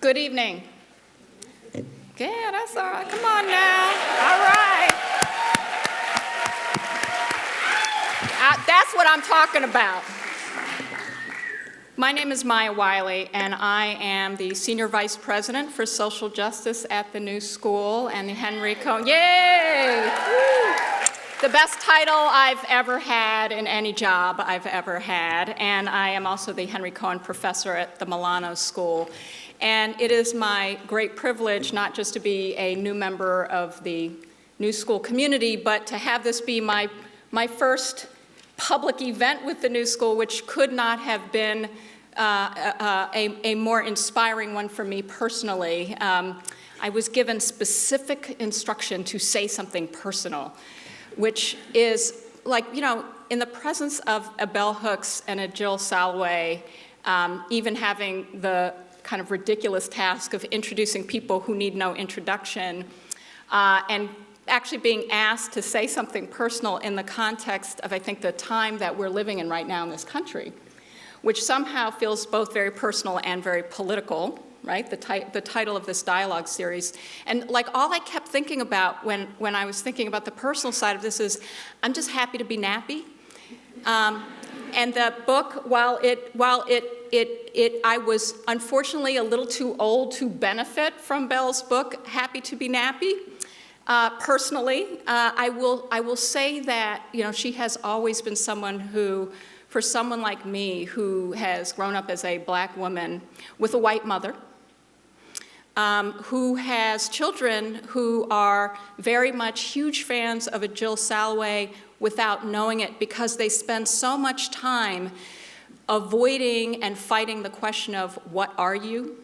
Good evening. Yeah, that's all right. Come on now. All right. That's what I'm talking about. My name is Maya Wiley, and I am the Senior Vice President for Social Justice at the New School and the Henry Cohen. Yay! Woo! The best title I've ever had in any job I've ever had, and I am also the Henry Cohen Professor at the Milano School. And it is my great privilege not just to be a new member of the New School community, but to have this be my first public event with the New School, which could not have been a more inspiring one for me personally. I was given specific instruction to say something personal, which is like, you know, in the presence of a bell hooks and a Jill Soloway, even having the kind of ridiculous task of introducing people who need no introduction, and actually being asked to say something personal in the context of, I think, the time that we're living in right now in this country, which somehow feels both very personal and very political, right? The title of this dialogue series. And like all I kept thinking about when I was thinking about the personal side of this is, I'm just happy to be nappy. And the book, while I was unfortunately a little too old to benefit from Belle's book, Happy to be Nappy. Personally, I will say that, you know, she has always been someone who, for someone like me who has grown up as a black woman with a white mother, who has children who are very much huge fans of a Jill Soloway without knowing it, because they spend so much time avoiding and fighting the question of what are you?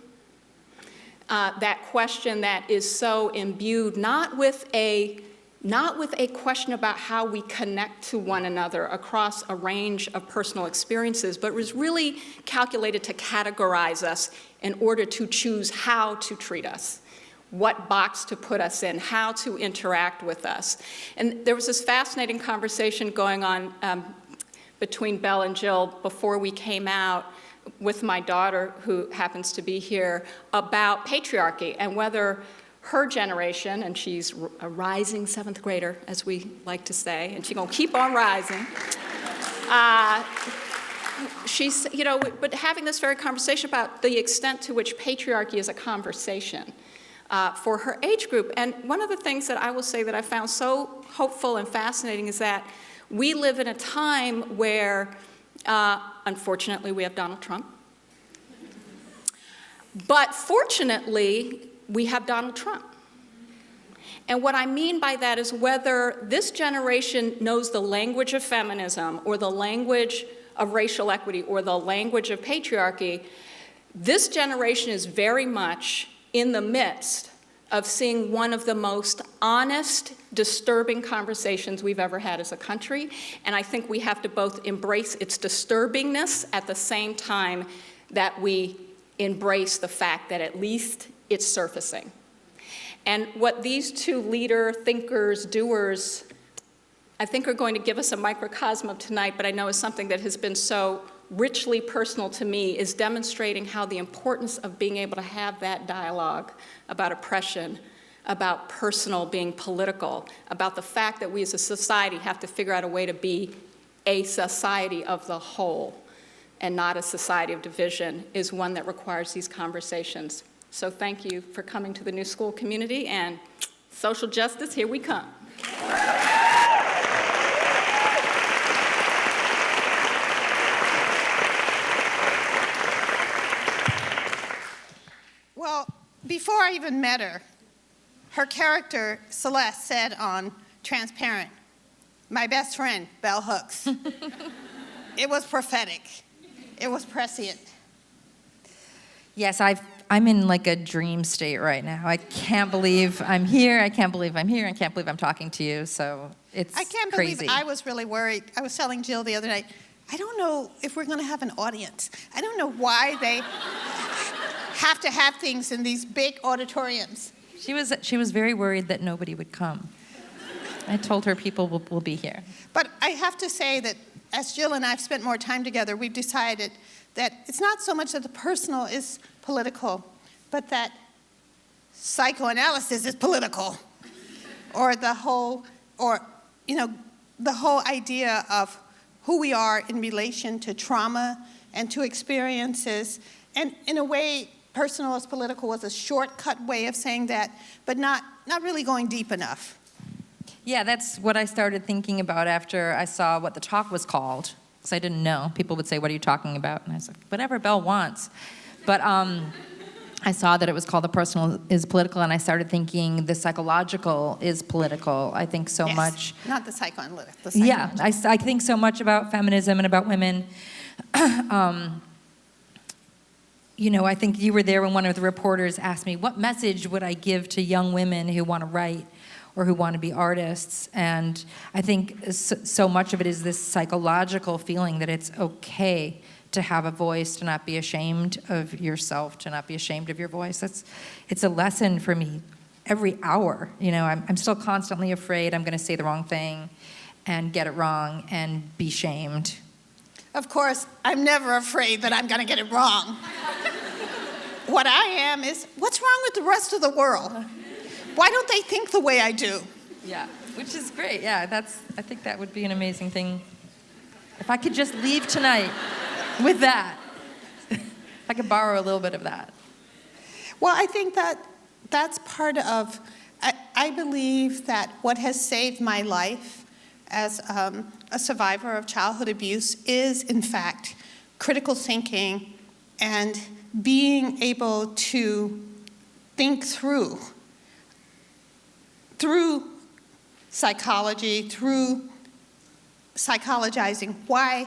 That question that is so imbued, not with a question about how we connect to one another across a range of personal experiences, but was really calculated to categorize us in order to choose how to treat us, what box to put us in, how to interact with us. And there was this fascinating conversation going on between Belle and Jill before we came out with my daughter, who happens to be here, about patriarchy and whether her generation, and she's a rising seventh grader, as we like to say, and she's gonna keep on rising. She's, you know, but having this very conversation about the extent to which patriarchy is a conversation for her age group. And one of the things that I will say that I found so hopeful and fascinating is that we live in a time where, unfortunately, we have Donald Trump. But fortunately, we have Donald Trump. And what I mean by that is whether this generation knows the language of feminism or the language of racial equity or the language of patriarchy, this generation is very much in the midst of seeing one of the most honest, disturbing conversations we've ever had as a country. And I think we have to both embrace its disturbingness at the same time that we embrace the fact that at least it's surfacing. And what these two leader, thinkers, doers, I think are going to give us a microcosm of tonight, but I know is something that has been so richly personal to me, is demonstrating how the importance of being able to have that dialogue about oppression, about personal being political, about the fact that we as a society have to figure out a way to be a society of the whole and not a society of division, is one that requires these conversations. So thank you for coming to the New School community, and social justice, here we come. Well, before I even met her, her character, Celeste, said on Transparent, "My best friend, Bell Hooks." It was prophetic. It was prescient. Yes, I'm in like a dream state right now. I can't believe I'm here. I can't believe I'm here. I can't believe I'm talking to you. So it's I can't crazy. believe I was really worried. I was telling Jill the other night, I don't know if we're going to have an audience. I don't know why they have to have things in these big auditoriums. She was very worried that nobody would come. I told her people will be here. But I have to say that as Jill and I have spent more time together, we've decided that it's not so much that the personal is political, but that psychoanalysis is political, or the whole idea of who we are in relation to trauma and to experiences. And in a way, personal is political was a shortcut way of saying that, but not really going deep enough. Yeah, that's what I started thinking about after I saw what the talk was called, because I didn't know. People would say, "What are you talking about?" And I was like, "Whatever Belle wants." But I saw that it was called The Personal is Political, and I started thinking the psychological is political. I think so Yes, much. not the psychoanalytic. The Yeah, psychological. I think so much about feminism and about women. I think you were there when one of the reporters asked me, what message would I give to young women who want to write or who want to be artists? And I think so much of it is this psychological feeling that it's okay to have a voice, to not be ashamed of yourself, to not be ashamed of your voice. It's a lesson for me every hour. I'm still constantly afraid I'm going to say the wrong thing and get it wrong and be shamed. Of course, I'm never afraid that I'm going to get it wrong. What I am is, what's wrong with the rest of the world? Why don't they think the way I do? Yeah, which is great. Yeah, I think that would be an amazing thing. If I could just leave tonight with that. If I could borrow a little bit of that. Well, I think that's part of, I believe that what has saved my life as a survivor of childhood abuse is, in fact, critical thinking and being able to think through psychology, through psychologizing, why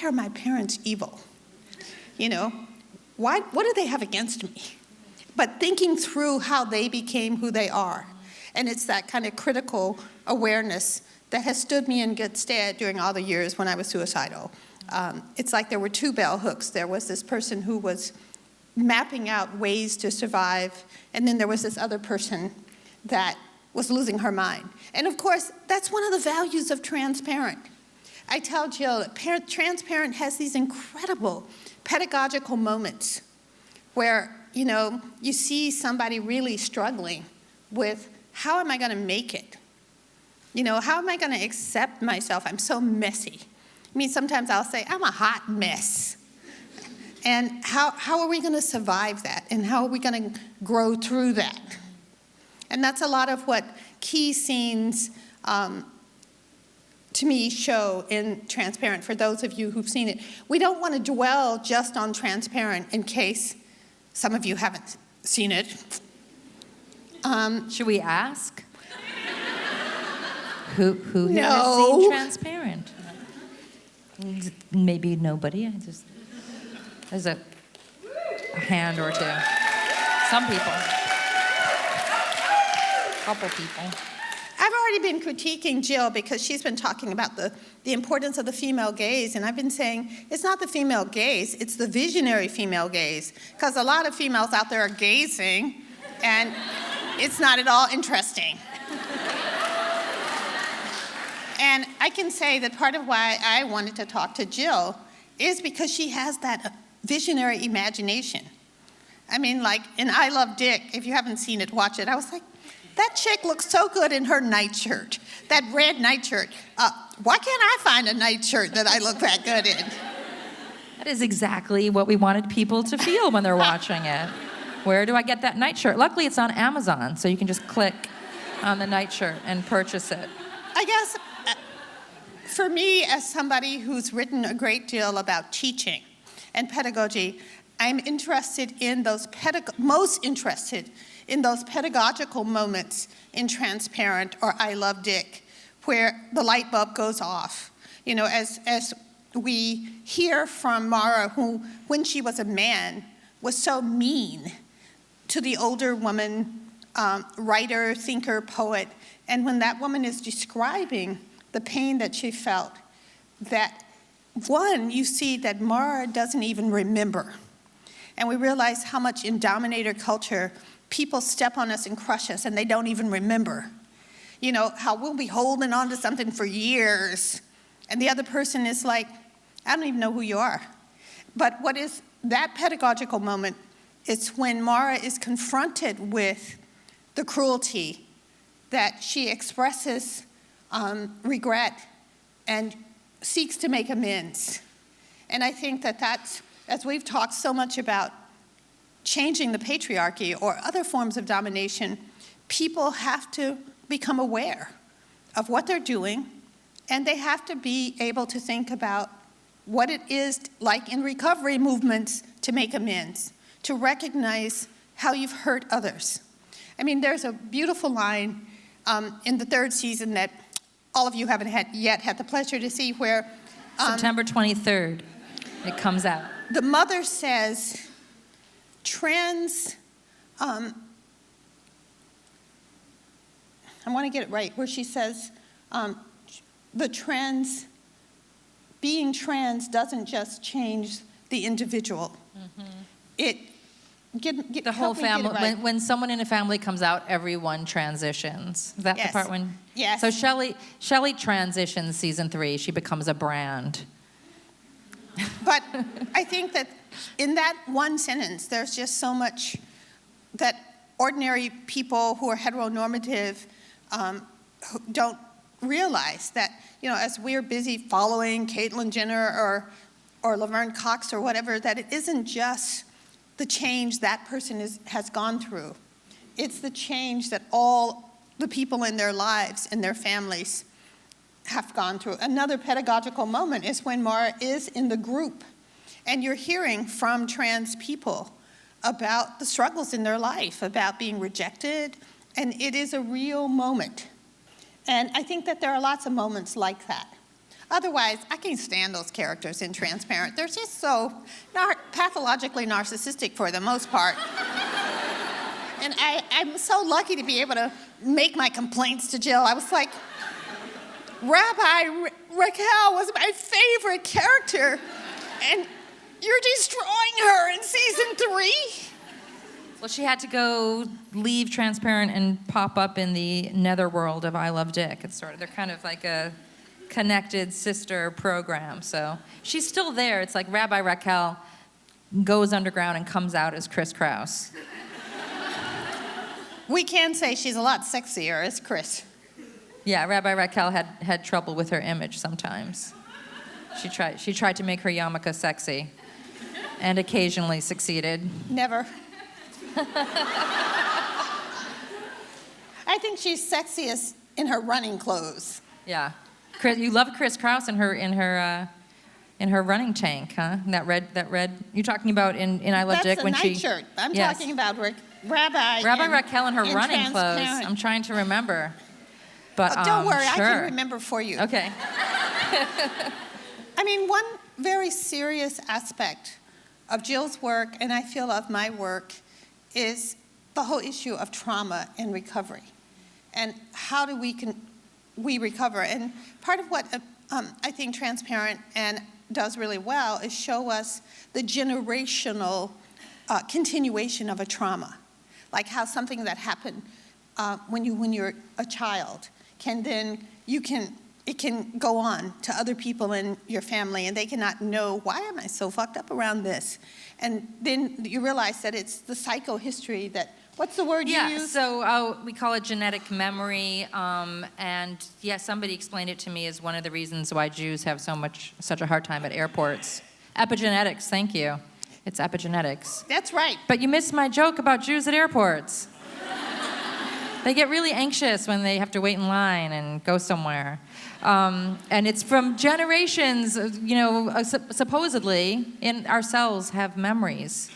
are my parents evil? What do they have against me? But thinking through how they became who they are. And it's that kind of critical awareness that has stood me in good stead during all the years when I was suicidal. It's like there were two bell hooks. There was this person who was mapping out ways to survive, and then there was this other person that was losing her mind. And of course, that's one of the values of Transparent. I tell Jill that Transparent has these incredible pedagogical moments where, you see somebody really struggling with, how am I going to make it? How am I going to accept myself? I'm so messy. Sometimes I'll say, I'm a hot mess. And how are we going to survive that? And how are we going to grow through that? And that's a lot of what key scenes, to me, show in Transparent, for those of you who've seen it. We don't want to dwell just on Transparent in case some of you haven't seen it. Should we ask? Who here No. has seen Transparent? Maybe nobody. There's a hand or two. Some people. A couple people. I've already been critiquing Jill because she's been talking about the importance of the female gaze, and I've been saying it's not the female gaze, it's the visionary female gaze, because a lot of females out there are gazing, and it's not at all interesting. And I can say that part of why I wanted to talk to Jill is because she has that visionary imagination. Like in I Love Dick, if you haven't seen it, watch it. I was like, that chick looks so good in her nightshirt, that red nightshirt. Why can't I find a nightshirt that I look that good in? That is exactly what we wanted people to feel when they're watching it. Where do I get that nightshirt? Luckily, it's on Amazon, so you can just click on the nightshirt and purchase it. I guess for me, as somebody who's written a great deal about teaching and pedagogy, I'm interested in most interested in those pedagogical moments in Transparent or I Love Dick, where the light bulb goes off. As we hear from Mara, who, when she was a man, was so mean to the older woman, writer, thinker, poet, and when that woman is describing the pain that she felt, that one, you see that Mara doesn't even remember. And we realize how much in dominator culture, people step on us and crush us and they don't even remember. How we'll be holding on to something for years and the other person is like, I don't even know who you are. But what is that pedagogical moment It's when Mara is confronted with the cruelty that she expresses regret and seeks to make amends. And I think that that's, as we've talked so much about changing the patriarchy or other forms of domination, people have to become aware of what they're doing, and they have to be able to think about what it is like in recovery movements to make amends, to recognize how you've hurt others. I mean, there's a beautiful line in the third season that all of you haven't yet had the pleasure to see, where September 23rd, it comes out. the mother says, I want to get it right, where she says, being trans doesn't just change the individual. The whole family, right. when someone in a family comes out, everyone transitions. Is that Yes. the part when? Yes. So Shelley transitions season 3. She becomes a brand. But I think that in that one sentence, there's just so much that ordinary people who are heteronormative who don't realize, that, you know, as we're busy following Caitlyn Jenner or Laverne Cox or whatever, that it isn't just the change that person has gone through. It's the change that all the people in their lives and their families have gone through. Another pedagogical moment is when Mara is in the group and you're hearing from trans people about the struggles in their life, about being rejected, and it is a real moment. And I think that there are lots of moments like that. Otherwise, I can't stand those characters in Transparent. They're just so pathologically narcissistic for the most part. And I'm so lucky to be able to make my complaints to Jill. I was like, Rabbi Raquel was my favorite character, and you're destroying her in season 3? Well, she had to go leave Transparent and pop up in the netherworld of I Love Dick. It's sort of, they're kind of like a connected sister program. So she's still there. It's like Rabbi Raquel goes underground and comes out as Chris Kraus. We can say she's a lot sexier as Chris. Yeah, Rabbi Raquel had trouble with her image sometimes. She tried to make her yarmulke sexy, and occasionally succeeded. Never. I think she's sexiest in her running clothes. Yeah, you love Chris Kraus in her running tank, huh? That red. You're talking about in I Love Dick when she. That's a nightshirt. I'm Yes. talking about Rabbi Raquel in her running clothes. Transparent. I'm trying to remember. But Don't worry, sure. I can remember for you. Okay. I mean, one very serious aspect of Jill's work, and I feel of my work, is the whole issue of trauma and recovery. And how do we recover? And part of what I think Transparent does really well is show us the generational continuation of a trauma. Like how something that happened when you're a child it can go on to other people in your family, and they cannot know, why am I so fucked up around this? And then you realize that it's the psychohistory that, what's the word you use? Yeah, so we call it genetic memory, and yeah, somebody explained it to me as one of the reasons why Jews have such a hard time at airports. Epigenetics, thank you. It's epigenetics. That's right. But you missed my joke about Jews at airports. They get really anxious when they have to wait in line and go somewhere. And it's from generations, supposedly, our cells have memories.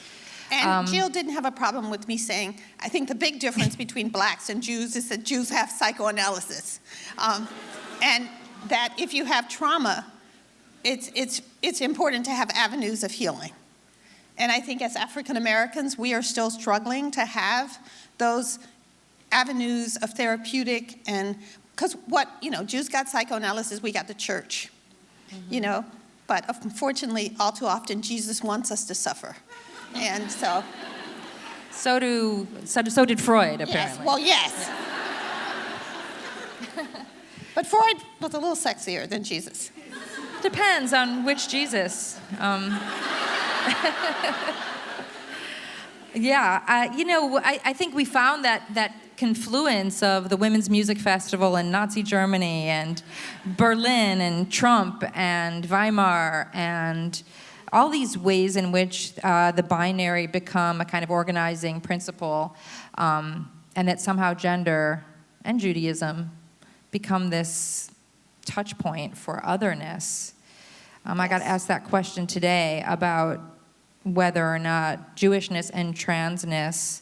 And Jill didn't have a problem with me saying, I think the big difference between blacks and Jews is that Jews have psychoanalysis. And that if you have trauma, it's important to have avenues of healing. And I think as African Americans, we are still struggling to have those avenues of therapeutic, and because Jews got psychoanalysis, we got the church, but unfortunately, all too often, Jesus wants us to suffer, and so. So did Freud, apparently. Yes, well, yes. But Freud was a little sexier than Jesus. Depends on which Jesus. Yeah, I think we found that confluence of the Women's Music Festival in Nazi Germany and Berlin and Trump and Weimar and all these ways in which the binary become a kind of organizing principle, and that somehow gender and Judaism become this touch point for otherness. I got asked that question today about whether or not Jewishness and transness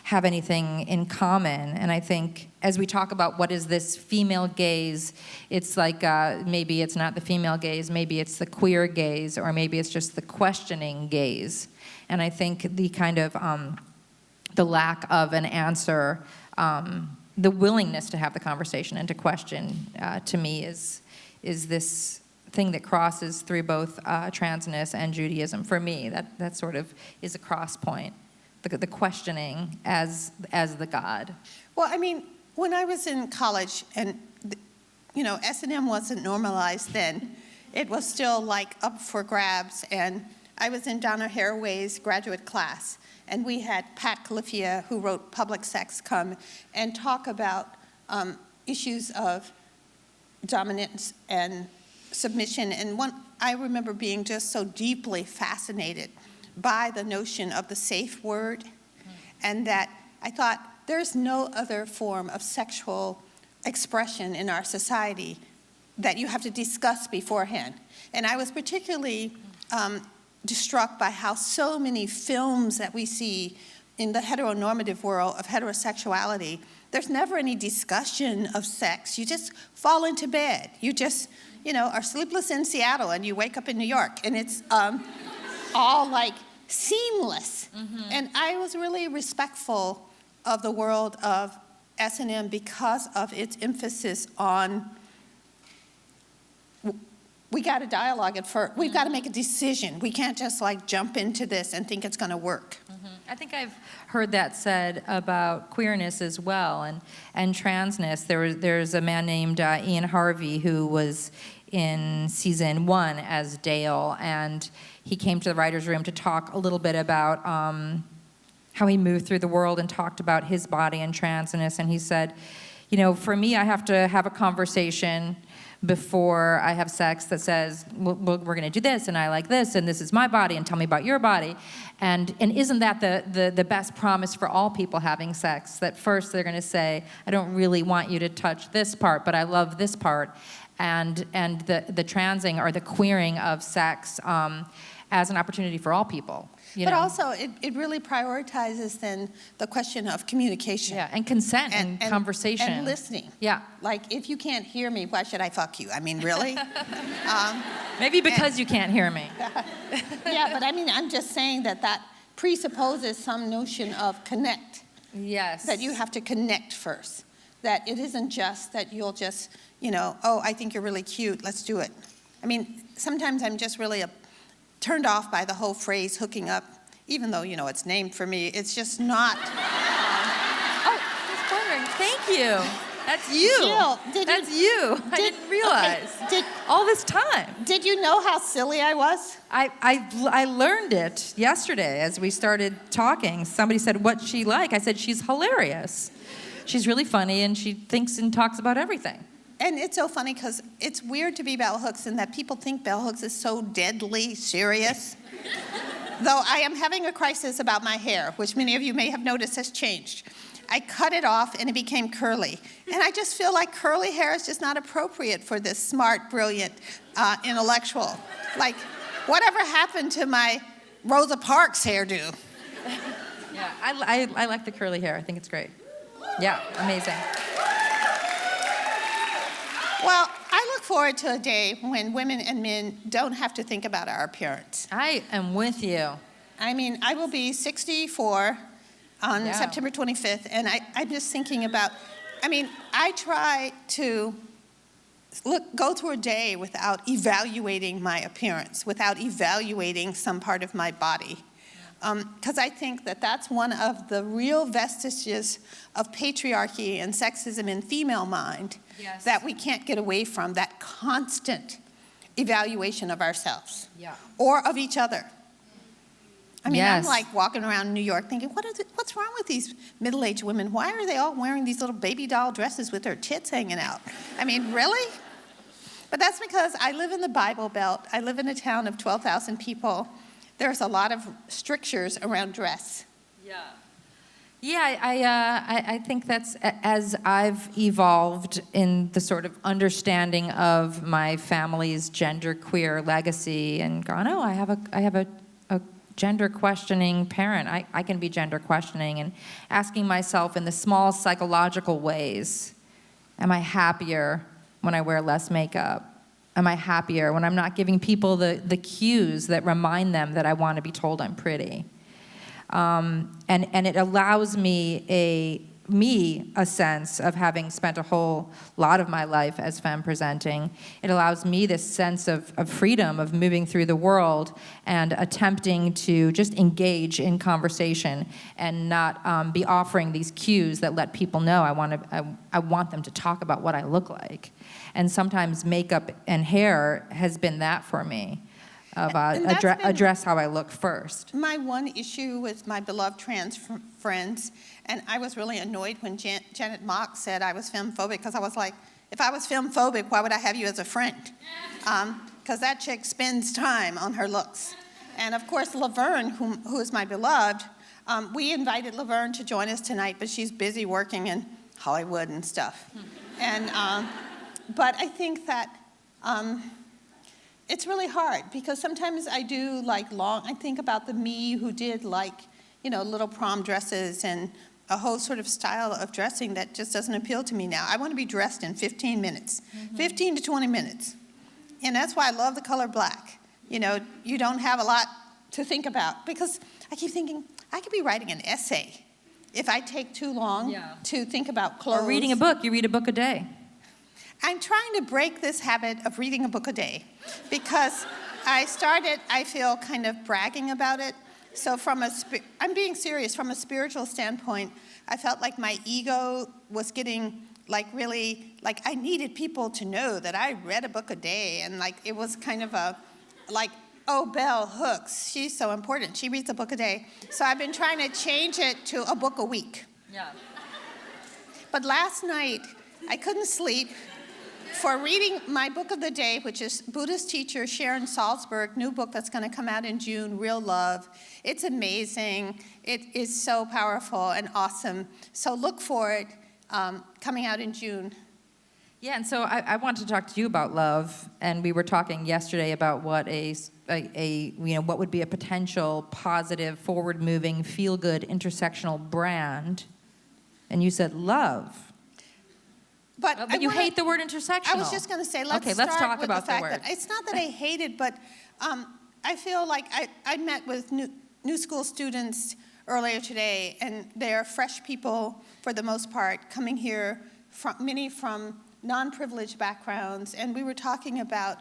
have anything in common. And I think as we talk about what is this female gaze, it's like maybe it's not the female gaze, maybe it's the queer gaze, or maybe it's just the questioning gaze. And I think the kind of the lack of an answer, the willingness to have the conversation and to question, to me, is this thing that crosses through both transness and Judaism. For me, that sort of is a cross point, the questioning as the God. Well, I mean, when I was in college, and S&M wasn't normalized then, it was still like up for grabs, and I was in Donna Haraway's graduate class, and we had Pat Califia, who wrote Public Sex, come and talk about issues of dominance and submission. And I remember being just so deeply fascinated by the notion of the safe word, and that I thought there's no other form of sexual expression in our society that you have to discuss beforehand. And I was particularly struck by how so many films that we see in the heteronormative world of heterosexuality, there's never any discussion of sex. You just fall into bed. You just, are sleepless in Seattle and you wake up in New York, and it's all like seamless. Mm-hmm. And I was really respectful of the world of S&M because of its emphasis on we got to dialogue at first. We've got to make a decision. We can't just jump into this and think it's going to work. Mm-hmm. I think I've heard that said about queerness as well, and transness. There's a man named Ian Harvey who was in season 1 as Dale, and he came to the writer's room to talk a little bit about how he moved through the world and talked about his body and transness. And he said, for me, I have to have a conversation before I have sex that says, well, we're going to do this, and I like this, and this is my body, and tell me about your body. And isn't that the best promise for all people having sex? That first they're going to say, I don't really want you to touch this part, but I love this part. And the transing or the queering of sex as an opportunity for all people. But also, it really prioritizes then the question of communication. Yeah, and consent and conversation. And listening. Yeah. If you can't hear me, why should I fuck you? I mean, really? Maybe because you can't hear me. Yeah, but I mean, I'm just saying that presupposes some notion of connect. Yes. That you have to connect first. That it isn't just that you'll just, oh, I think you're really cute, let's do it. I mean, sometimes I'm just really turned off by the whole phrase hooking up, even though, it's named for me. It's just not. Oh, just wondering. Thank you. That's you. Jill, I didn't realize. Okay, all this time. Did you know how silly I was? I learned it yesterday as we started talking. Somebody said, what's she like? I said, she's hilarious. She's really funny, and she thinks and talks about everything. And it's so funny because it's weird to be bell hooks in that people think bell hooks is so deadly serious. Though I am having a crisis about my hair, which many of you may have noticed has changed. I cut it off and it became curly. And I just feel like curly hair is just not appropriate for this smart, brilliant intellectual. Whatever happened to my Rosa Parks hairdo? Yeah, I like the curly hair. I think it's great. Yeah, amazing. Well, I look forward to a day when women and men don't have to think about our appearance. I am with you. I mean, I will be 64 on September 25th, and I'm just thinking about, I try to go through a day without evaluating my appearance, without evaluating some part of my body. Because I think that's one of the real vestiges of patriarchy and sexism in female mind that we can't get away from, that constant evaluation of ourselves or of each other. I mean, Yes. I'm like walking around New York thinking, what's wrong with these middle-aged women? Why are they all wearing these little baby doll dresses with their tits hanging out? I mean, really? But that's because I live in the Bible Belt. I live in a town of 12,000 people. There's a lot of strictures around dress. Yeah, I think that's, as I've evolved in the sort of understanding of my family's genderqueer legacy and gone, oh, I have a gender questioning parent. I can be gender questioning and asking myself in the small psychological ways, am I happier when I wear less makeup? Am I happier when I'm not giving people the cues that remind them that I want to be told I'm pretty? And it allows me a sense of having spent a whole lot of my life as femme presenting. It allows me this sense of freedom of moving through the world and attempting to just engage in conversation and not be offering these cues that let people know I want them to talk about what I look like. And sometimes makeup and hair has been that for me. Address how I look first. My one issue with my beloved trans friends, and I was really annoyed when Janet Mock said I was femme-phobic, because I was like, if I was femme-phobic, why would I have you as a friend? Because that chick spends time on her looks. And of course, Laverne, who is my beloved, we invited Laverne to join us tonight, but she's busy working in Hollywood and stuff. And, but I think that it's really hard, because sometimes I do I think about the me who did little prom dresses and a whole sort of style of dressing that just doesn't appeal to me now. I want to be dressed in 15 minutes, 15 to 20 minutes. And that's why I love the color black. You know, you don't have a lot to think about, because I keep thinking, I could be writing an essay if I take too long to think about clothes. Or reading a book. You read a book a day. I'm trying to break this habit of reading a book a day, because I feel kind of bragging about it. So I'm being serious, from a spiritual standpoint, I felt like my ego was getting I needed people to know that I read a book a day, and it was kind of oh, Bell Hooks, she's so important, she reads a book a day. So I've been trying to change it to a book a week. Yeah. But last night, I couldn't sleep for reading my book of the day, which is Buddhist teacher Sharon Salzberg, new book that's going to come out in June, Real Love. It's amazing. It is so powerful and awesome. So look for it coming out in June. Yeah, and so I want to talk to you about love, and we were talking yesterday about what what would be a potential positive, forward-moving, feel-good, intersectional brand, and you said love. But you hate the word intersectional. I was just going to say, let's talk about the fact that it's not that I hate it, but I feel like I met with new school students earlier today, and they're fresh people for the most part, coming here, many from non-privileged backgrounds, and we were talking about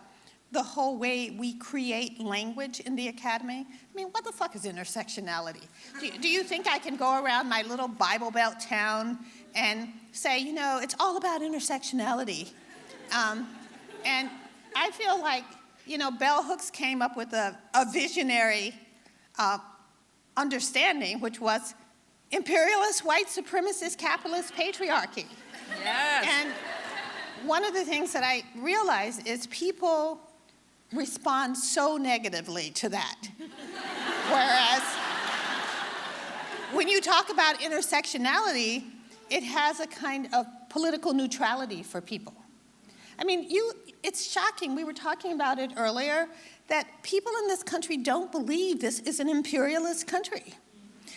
the whole way we create language in the academy. I mean, what the fuck is intersectionality? Do you think I can go around my little Bible Belt town and say, it's all about intersectionality? And I feel like, Bell Hooks came up with a visionary understanding, which was imperialist, white supremacist, capitalist patriarchy. Yes. And one of the things that I realize is people respond so negatively to that. Whereas when you talk about intersectionality, it has a kind of political neutrality for people. I mean, it's shocking, we were talking about it earlier, that people in this country don't believe this is an imperialist country.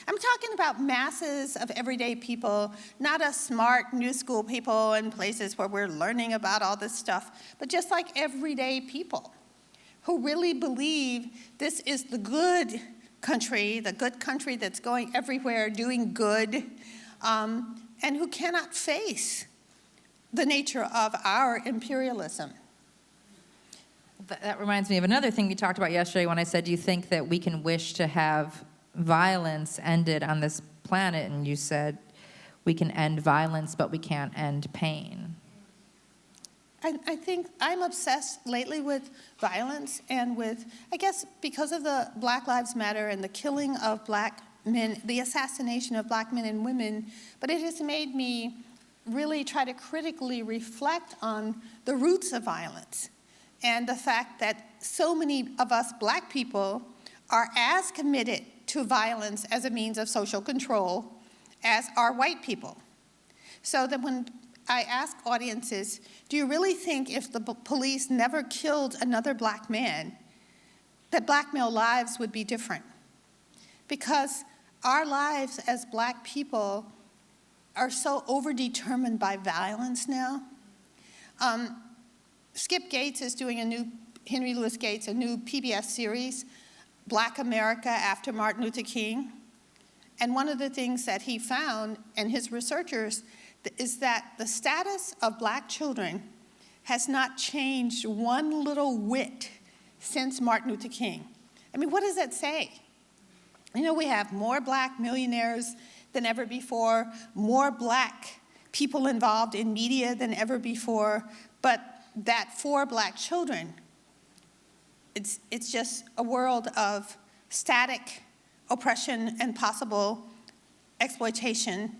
I'm talking about masses of everyday people, not us smart new school people in places where we're learning about all this stuff, but just like everyday people who really believe this is the good country that's going everywhere, doing good, and who cannot face the nature of our imperialism. That reminds me of another thing we talked about yesterday when I said, do you think that we can wish to have violence ended on this planet? And you said, we can end violence, but we can't end pain. I think I'm obsessed lately with violence and with, I guess, because of the Black Lives Matter and the killing of Black men, the assassination of Black men and women, but it has made me really try to critically reflect on the roots of violence and the fact that so many of us Black people are as committed to violence as a means of social control as are white people. So that when I ask audiences, do you really think if the police never killed another Black man, that Black male lives would be different? Because our lives as Black people are so overdetermined by violence now. Skip Gates is doing Henry Louis Gates, a new PBS series, Black America After Martin Luther King. And one of the things that he found, and his researchers, is that the status of Black children has not changed one little whit since Martin Luther King. I mean, what does that say? You know, we have more Black millionaires than ever before, more Black people involved in media than ever before, but that for Black children, it's just a world of static oppression and possible exploitation.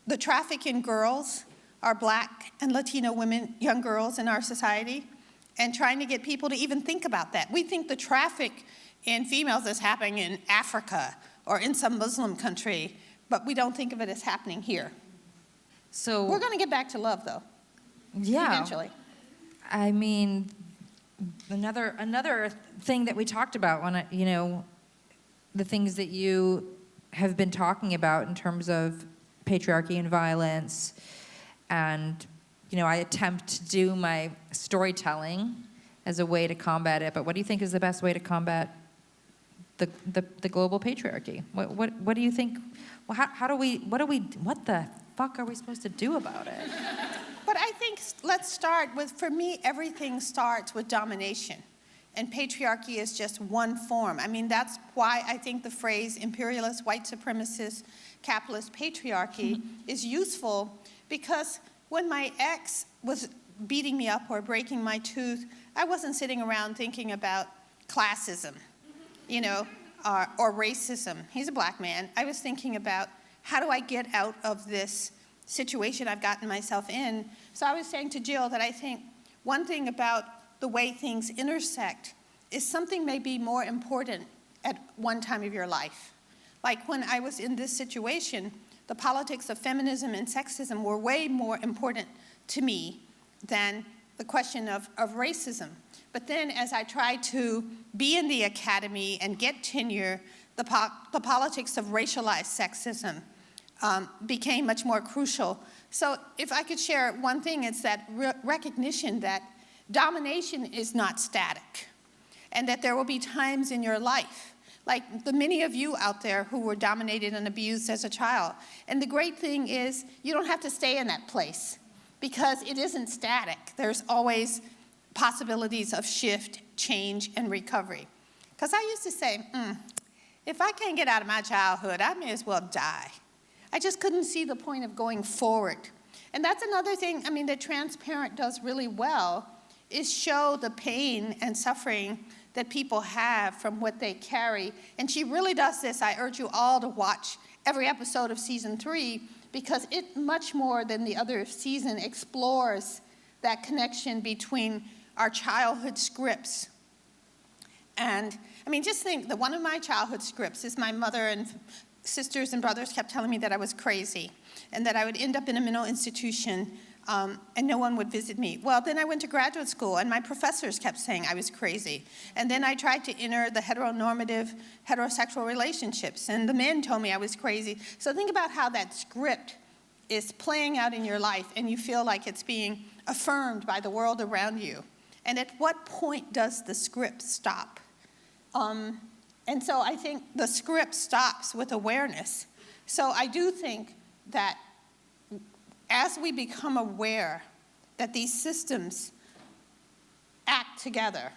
The traffic in girls are Black and Latino women, young girls in our society, and trying to get people to even think about that. We think the traffic in females is happening in Africa or in some Muslim country, but we don't think of it as happening here. So we're going to get back to love, though. Yeah. Eventually. I mean, another thing that we talked about when the things that you have been talking about in terms of patriarchy and violence, and I attempt to do my storytelling as a way to combat it. But what do you think is the best way to combat the global patriarchy? What do you think? Well, what the fuck are we supposed to do about it? But I think let's start with, for me, everything starts with domination. And patriarchy is just one form. I mean, that's why I think the phrase imperialist, white supremacist, capitalist patriarchy is useful, because when my ex was beating me up or breaking my tooth, I wasn't sitting around thinking about classism, or racism. He's a Black man. I was thinking about, how do I get out of this situation I've gotten myself in? So I was saying to Jill that I think one thing about the way things intersect is something may be more important at one time of your life. Like when I was in this situation, the politics of feminism and sexism were way more important to me than the question of racism. But then as I tried to be in the academy and get tenure, the politics of racialized sexism became much more crucial. So if I could share one thing, it's that recognition that domination is not static, and that there will be times in your life, like the many of you out there who were dominated and abused as a child. And the great thing is you don't have to stay in that place, because it isn't static. There's always possibilities of shift, change, and recovery. Because I used to say, if I can't get out of my childhood, I may as well die. I just couldn't see the point of going forward. And that's another thing, that Transparent does really well, is show the pain and suffering that people have from what they carry. And she really does this. I urge you all to watch every episode of season 3, because it, much more than the other season, explores that connection between our childhood scripts. And just think that one of my childhood scripts is my mother and sisters and brothers kept telling me that I was crazy and that I would end up in a mental institution and no one would visit me. Well, then I went to graduate school and my professors kept saying I was crazy. And then I tried to enter the heteronormative heterosexual relationships, and the men told me I was crazy. So think about how that script is playing out in your life and you feel like it's being affirmed by the world around you. And at what point does the script stop? And so I think the script stops with awareness. So I do think that as we become aware that these systems act together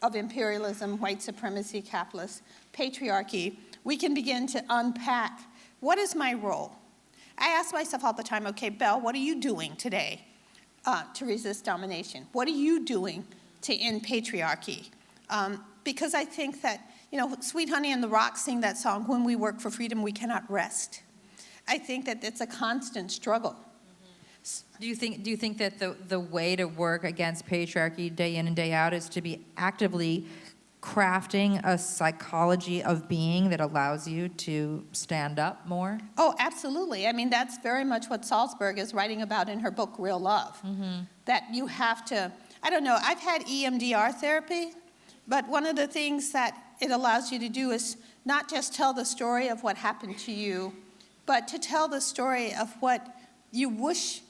of imperialism, white supremacy, capitalist, patriarchy, we can begin to unpack, what is my role? I ask myself all the time, okay, Belle, what are you doing today? to resist domination? What are you doing to end patriarchy? Because I think that, Sweet Honey and the Rock sing that song, when we work for freedom, we cannot rest. I think that it's a constant struggle. Do you think that the way to work against patriarchy day in and day out is to be actively crafting a psychology of being that allows you to stand up more? Oh, absolutely. I mean, that's very much what Salzberg is writing about in her book, Real Love. That you have to, I don't know, I've had EMDR therapy, but one of the things that it allows you to do is not just tell the story of what happened to you, but to tell the story of what you wish,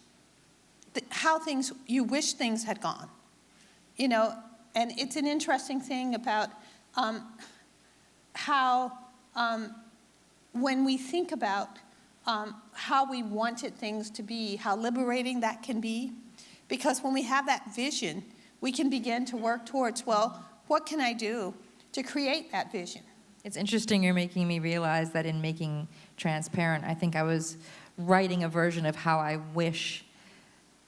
you wish things had gone. And it's an interesting thing about how when we think about how we wanted things to be, how liberating that can be, because when we have that vision, we can begin to work towards, well, what can I do to create that vision? It's interesting you're making me realize that in making Transparent, I think I was writing a version of how I wish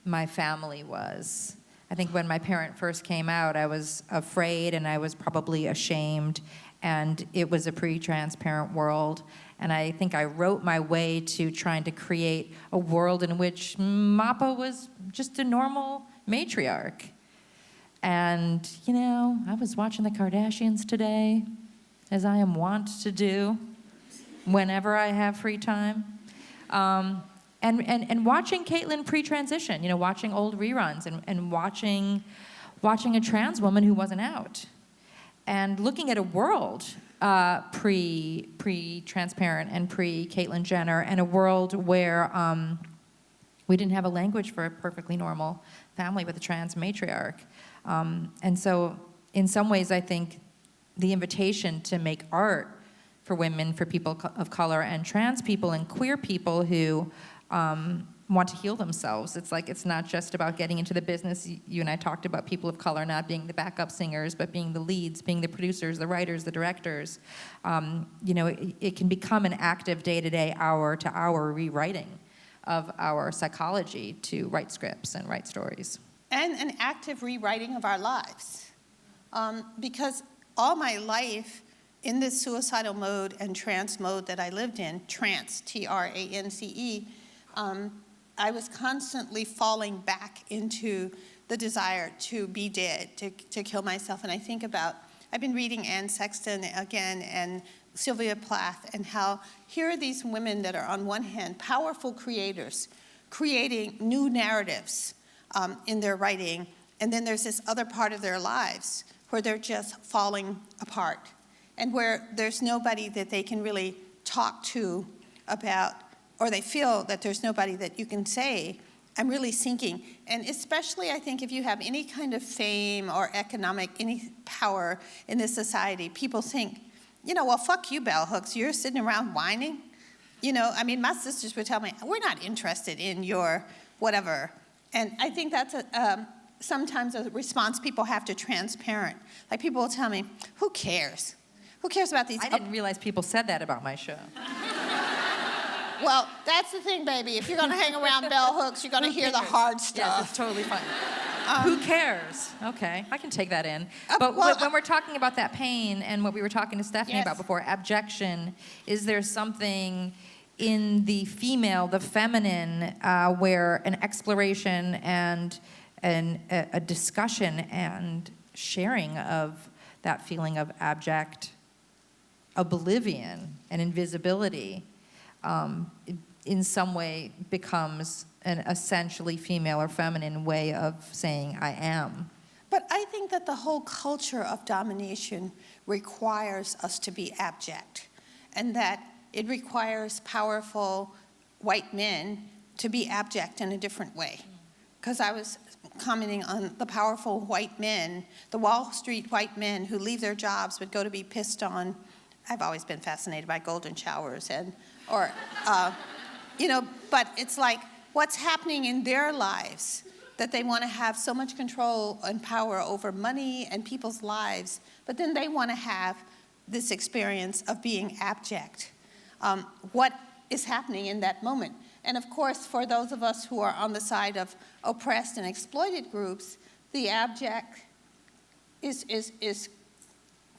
my family was. I think when my parent first came out, I was afraid and I was probably ashamed, and it was a pre-transparent world. And I think I wrote my way to trying to create a world in which Mappa was just a normal matriarch. And, I was watching the Kardashians today, as I am wont to do whenever I have free time. And watching Caitlyn pre-transition, watching old reruns and watching a trans woman who wasn't out. And looking at a world pre-transparent and pre-Caitlyn Jenner, and a world where we didn't have a language for a perfectly normal family with a trans matriarch. And so in some ways, I think the invitation to make art for women, for people of color, and trans people and queer people who want to heal themselves. It's like, it's not just about getting into the business. You and I talked about people of color not being the backup singers, but being the leads, being the producers, the writers, the directors. It can become an active day-to-day, hour-to-hour rewriting of our psychology to write scripts and write stories. And an active rewriting of our lives. Because all my life, in this suicidal mode and trance mode that I lived in, trance, T-R-A-N-C-E, I was constantly falling back into the desire to be dead, to kill myself. And I think about, I've been reading Anne Sexton again and Sylvia Plath, and how here are these women that are on one hand powerful creators, creating new narratives in their writing, and then there's this other part of their lives where they're just falling apart, and where there's nobody that they can really talk to about, or they feel that there's nobody that you can say, I'm really sinking. And especially, I think, if you have any kind of fame or economic, any power in this society, people think, well, fuck you, bell hooks, you're sitting around whining. My sisters would tell me, we're not interested in your whatever. And I think that's sometimes a response people have to Transparent. Like, people will tell me, who cares? Who cares about these? I didn't realize people said that about my show. Well, that's the thing, baby. If you're going to hang around bell hooks, you're going to hear the hard stuff. Yes, it's totally fine. Who cares? Okay, I can take that in. But well, when we're talking about that pain and what we were talking to Stephanie about before, abjection, is there something in the female, the feminine, where an exploration and a discussion and sharing of that feeling of abject oblivion and invisibility in some way becomes an essentially female or feminine way of saying I am? But I think that the whole culture of domination requires us to be abject, and that it requires powerful white men to be abject in a different way. Because I was commenting on the powerful white men, the Wall Street white men who leave their jobs but go to be pissed on. I've always been fascinated by golden showers but it's like, what's happening in their lives that they want to have so much control and power over money and people's lives, but then they want to have this experience of being abject. What is happening in that moment. And of course, for those of us who are on the side of oppressed and exploited groups, the abject is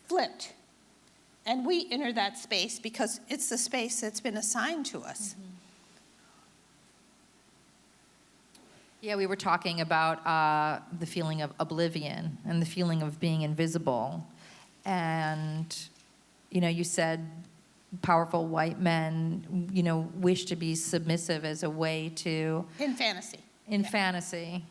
flipped. And we enter that space because it's the space that's been assigned to us. Mm-hmm. Yeah, we were talking about the feeling of oblivion and the feeling of being invisible. And, you know, you said powerful white men, you know, wish to be submissive as a way to... In fantasy. In fantasy.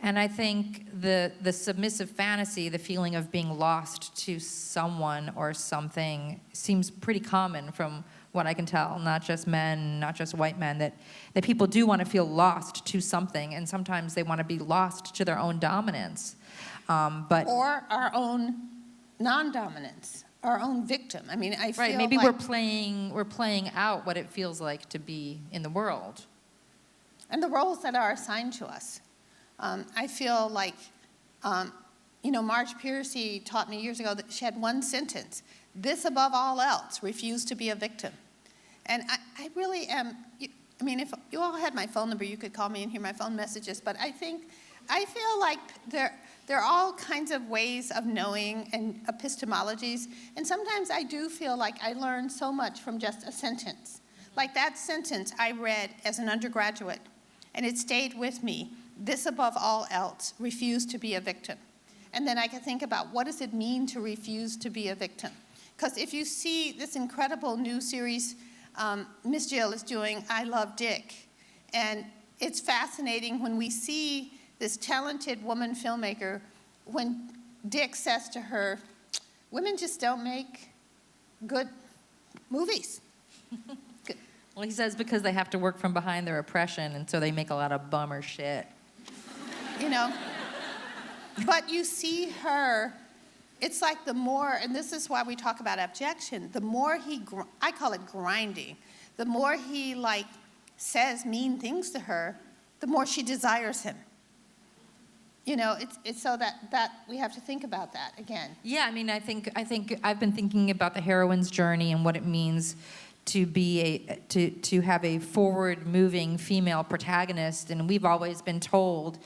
And I think the submissive fantasy, the feeling of being lost to someone or something, seems pretty common from what I can tell, not just men, not just white men, that people do want to feel lost to something, and sometimes they want to be lost to their own dominance. Or our own non-dominance, our own victim. I mean, I feel right, maybe like we're playing out what it feels like to be in the world. And the roles that are assigned to us. I feel like, you know, Marge Piercy taught me years ago that she had one sentence: this above all else, refuse to be a victim. And I really am, I mean, if you all had my phone number, you could call me and hear my phone messages, but I feel like there are all kinds of ways of knowing and epistemologies, and sometimes I do feel like I learned so much from just a sentence. Like that sentence I read as an undergraduate, and it stayed with me: this above all else, refuse to be a victim. And then I could think about, what does it mean to refuse to be a victim? Because if you see this incredible new series Miss Jill is doing, I Love Dick, and it's fascinating when we see this talented woman filmmaker, when Dick says to her, women just don't make good movies. Good. Well, he says because they have to work from behind their oppression, and so they make a lot of bummer shit. You know, but you see her, it's like the more, and this is why we talk about abjection, the more I call it grinding, the more he like says mean things to her, the more she desires him. You know, it's so that we have to think about that again. Yeah, I mean, I think I've been thinking about the heroine's journey and what it means to be to have a forward-moving female protagonist, and we've always been told,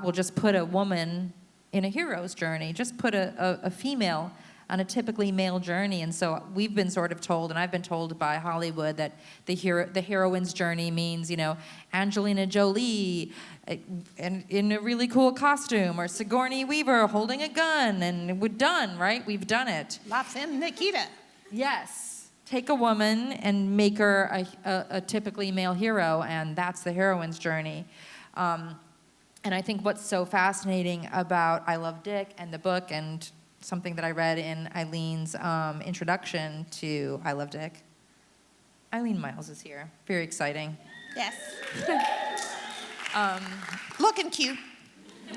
we'll just put a woman in a hero's journey, just put a female on a typically male journey. And so we've been sort of told, and I've been told by Hollywood, that the heroine's journey means, you know, Angelina Jolie in a really cool costume, or Sigourney Weaver holding a gun, and we're done, right? We've done it. La Femme Nikita. Yes. Take a woman and make her a typically male hero, and that's the heroine's journey. And I think what's so fascinating about I Love Dick and the book, and something that I read in Eileen's introduction to I Love Dick. Eileen Miles is here. Very exciting. Yes. Looking cute.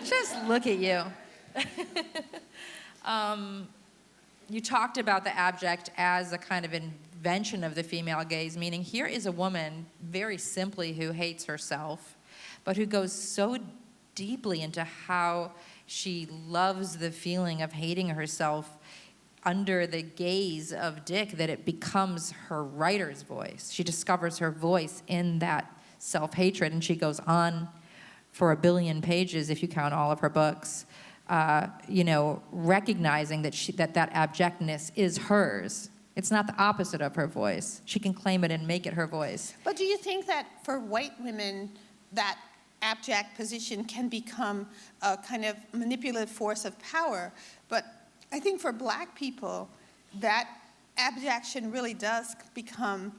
Just look at you. You talked about the abject as a kind of invention of the female gaze, meaning here is a woman, very simply, who hates herself, but who goes so deeply into how she loves the feeling of hating herself under the gaze of Dick, that it becomes her writer's voice. She discovers her voice in that self-hatred, and she goes on for 1 billion pages, if you count all of her books, you know, recognizing that that abjectness is hers. It's not the opposite of her voice. She can claim it and make it her voice. But do you think that for white women, that abject position can become a kind of manipulative force of power? But I think for black people, that abjection really does become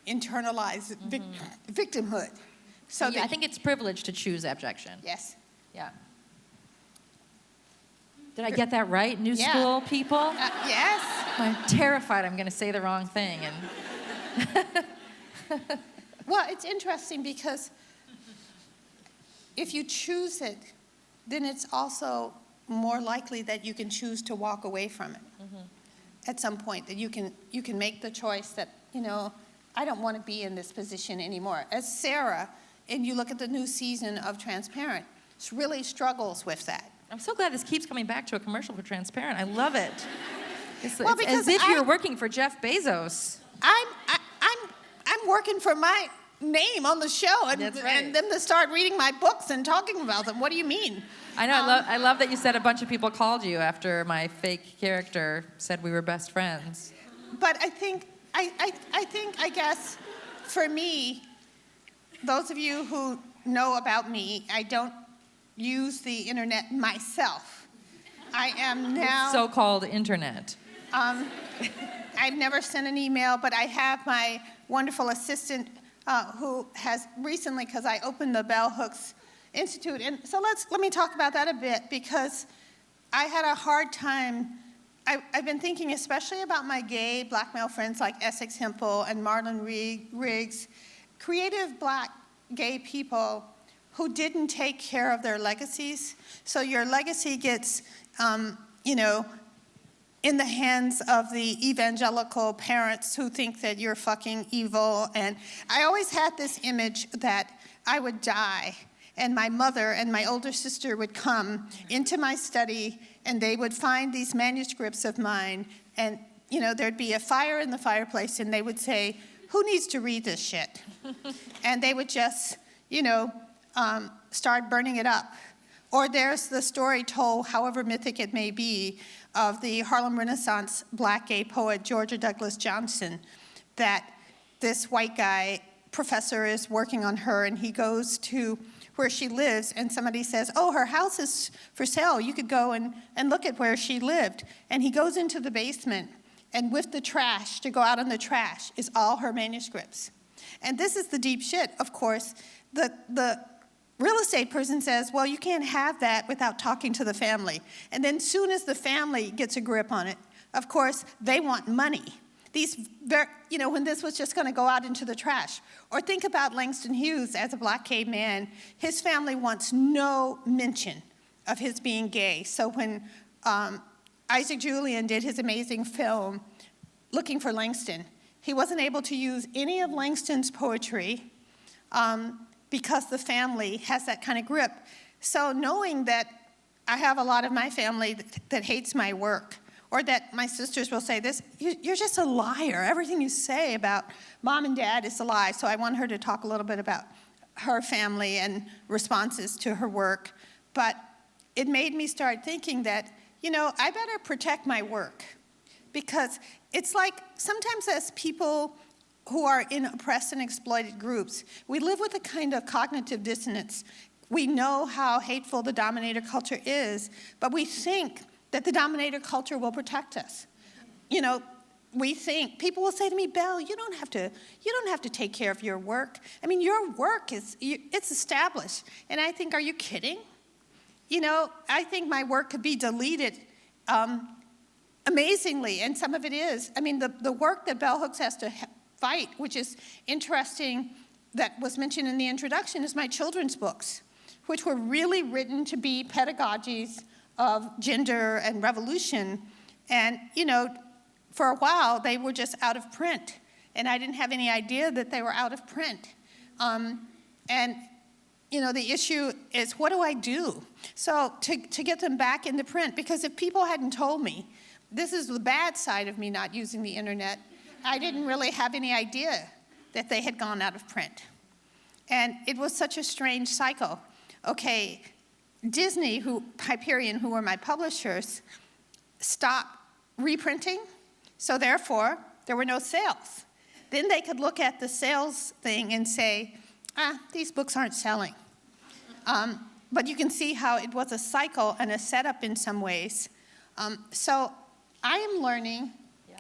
internalized victimhood. So yeah, I think it's privilege to choose abjection. Yes. Yeah. Did I get that right, New Yeah. School people? Yes. I'm terrified I'm going to say the wrong thing. And Well, it's interesting because if you choose it, then it's also more likely that you can choose to walk away from it at some point, that you can make the choice that, you know, I don't want to be in this position anymore. As Sarah, and you look at the new season of Transparent, really struggles with that. I'm so glad this keeps coming back to a commercial for Transparent. I love it. It's Well, as because if you're working for Jeff Bezos. I'm I'm working for my name on the show and, That's right. and them to start reading my books and talking about them. What do you mean? I know. I love that you said a bunch of people called you after my fake character said we were best friends. But I think, I guess, for me, those of you who know about me, I don't use the internet myself. I am now... So-called internet. I've never sent an email, but I have my wonderful assistant who has recently, because I opened the Bell Hooks Institute, and so let me talk about that a bit, because I had a hard time. I've been thinking especially about my gay black male friends like Essex Hempel and Marlon Riggs, creative black gay people who didn't take care of their legacies. So your legacy gets, in the hands of the evangelical parents who think that you're fucking evil. And I always had this image that I would die, and my mother and my older sister would come into my study, and they would find these manuscripts of mine, and there'd be a fire in the fireplace, and they would say, "Who needs to read this shit?" And they would just, start burning it up. Or there's the story told, however mythic it may be, of the Harlem Renaissance black gay poet Georgia Douglas Johnson, that this white guy professor is working on her, and he goes to where she lives, and somebody says, "Oh, her house is for sale. You could go and look at where she lived." And he goes into the basement, and with the trash, to go out on the trash, is all her manuscripts. And this is the deep shit, of course. The real estate person says, "Well, you can't have that without talking to the family." And then soon as the family gets a grip on it, of course, they want money. When this was just going to go out into the trash. Or think about Langston Hughes as a black gay man. His family wants no mention of his being gay. So when Isaac Julian did his amazing film, Looking for Langston, he wasn't able to use any of Langston's poetry because the family has that kind of grip. So knowing that I have a lot of my family that hates my work, or that my sisters will say this, "You're just a liar. Everything you say about mom and dad is a lie." So I want her to talk a little bit about her family and responses to her work. But it made me start thinking that, I better protect my work. Because it's like sometimes as people who are in oppressed and exploited groups, we live with a kind of cognitive dissonance. We know how hateful the dominator culture is, but we think that the dominator culture will protect us. We think, people will say to me, "Belle, you don't have to take care of your work. I mean, your work it's established." And I think, are you kidding? I think my work could be deleted amazingly, and some of it is. I mean, the work that Bell Hooks has to fight, which is interesting, that was mentioned in the introduction, is my children's books, which were really written to be pedagogies of gender and revolution. And, for a while, they were just out of print. And I didn't have any idea that they were out of print. The issue is, what do I do? So to get them back into print, because if people hadn't told me, this is the bad side of me not using the internet, I didn't really have any idea that they had gone out of print. And it was such a strange cycle. Okay, Disney, Hyperion, who were my publishers, stopped reprinting, so therefore, there were no sales. Then they could look at the sales thing and say, these books aren't selling. But you can see how it was a cycle and a setup in some ways. So I am learning,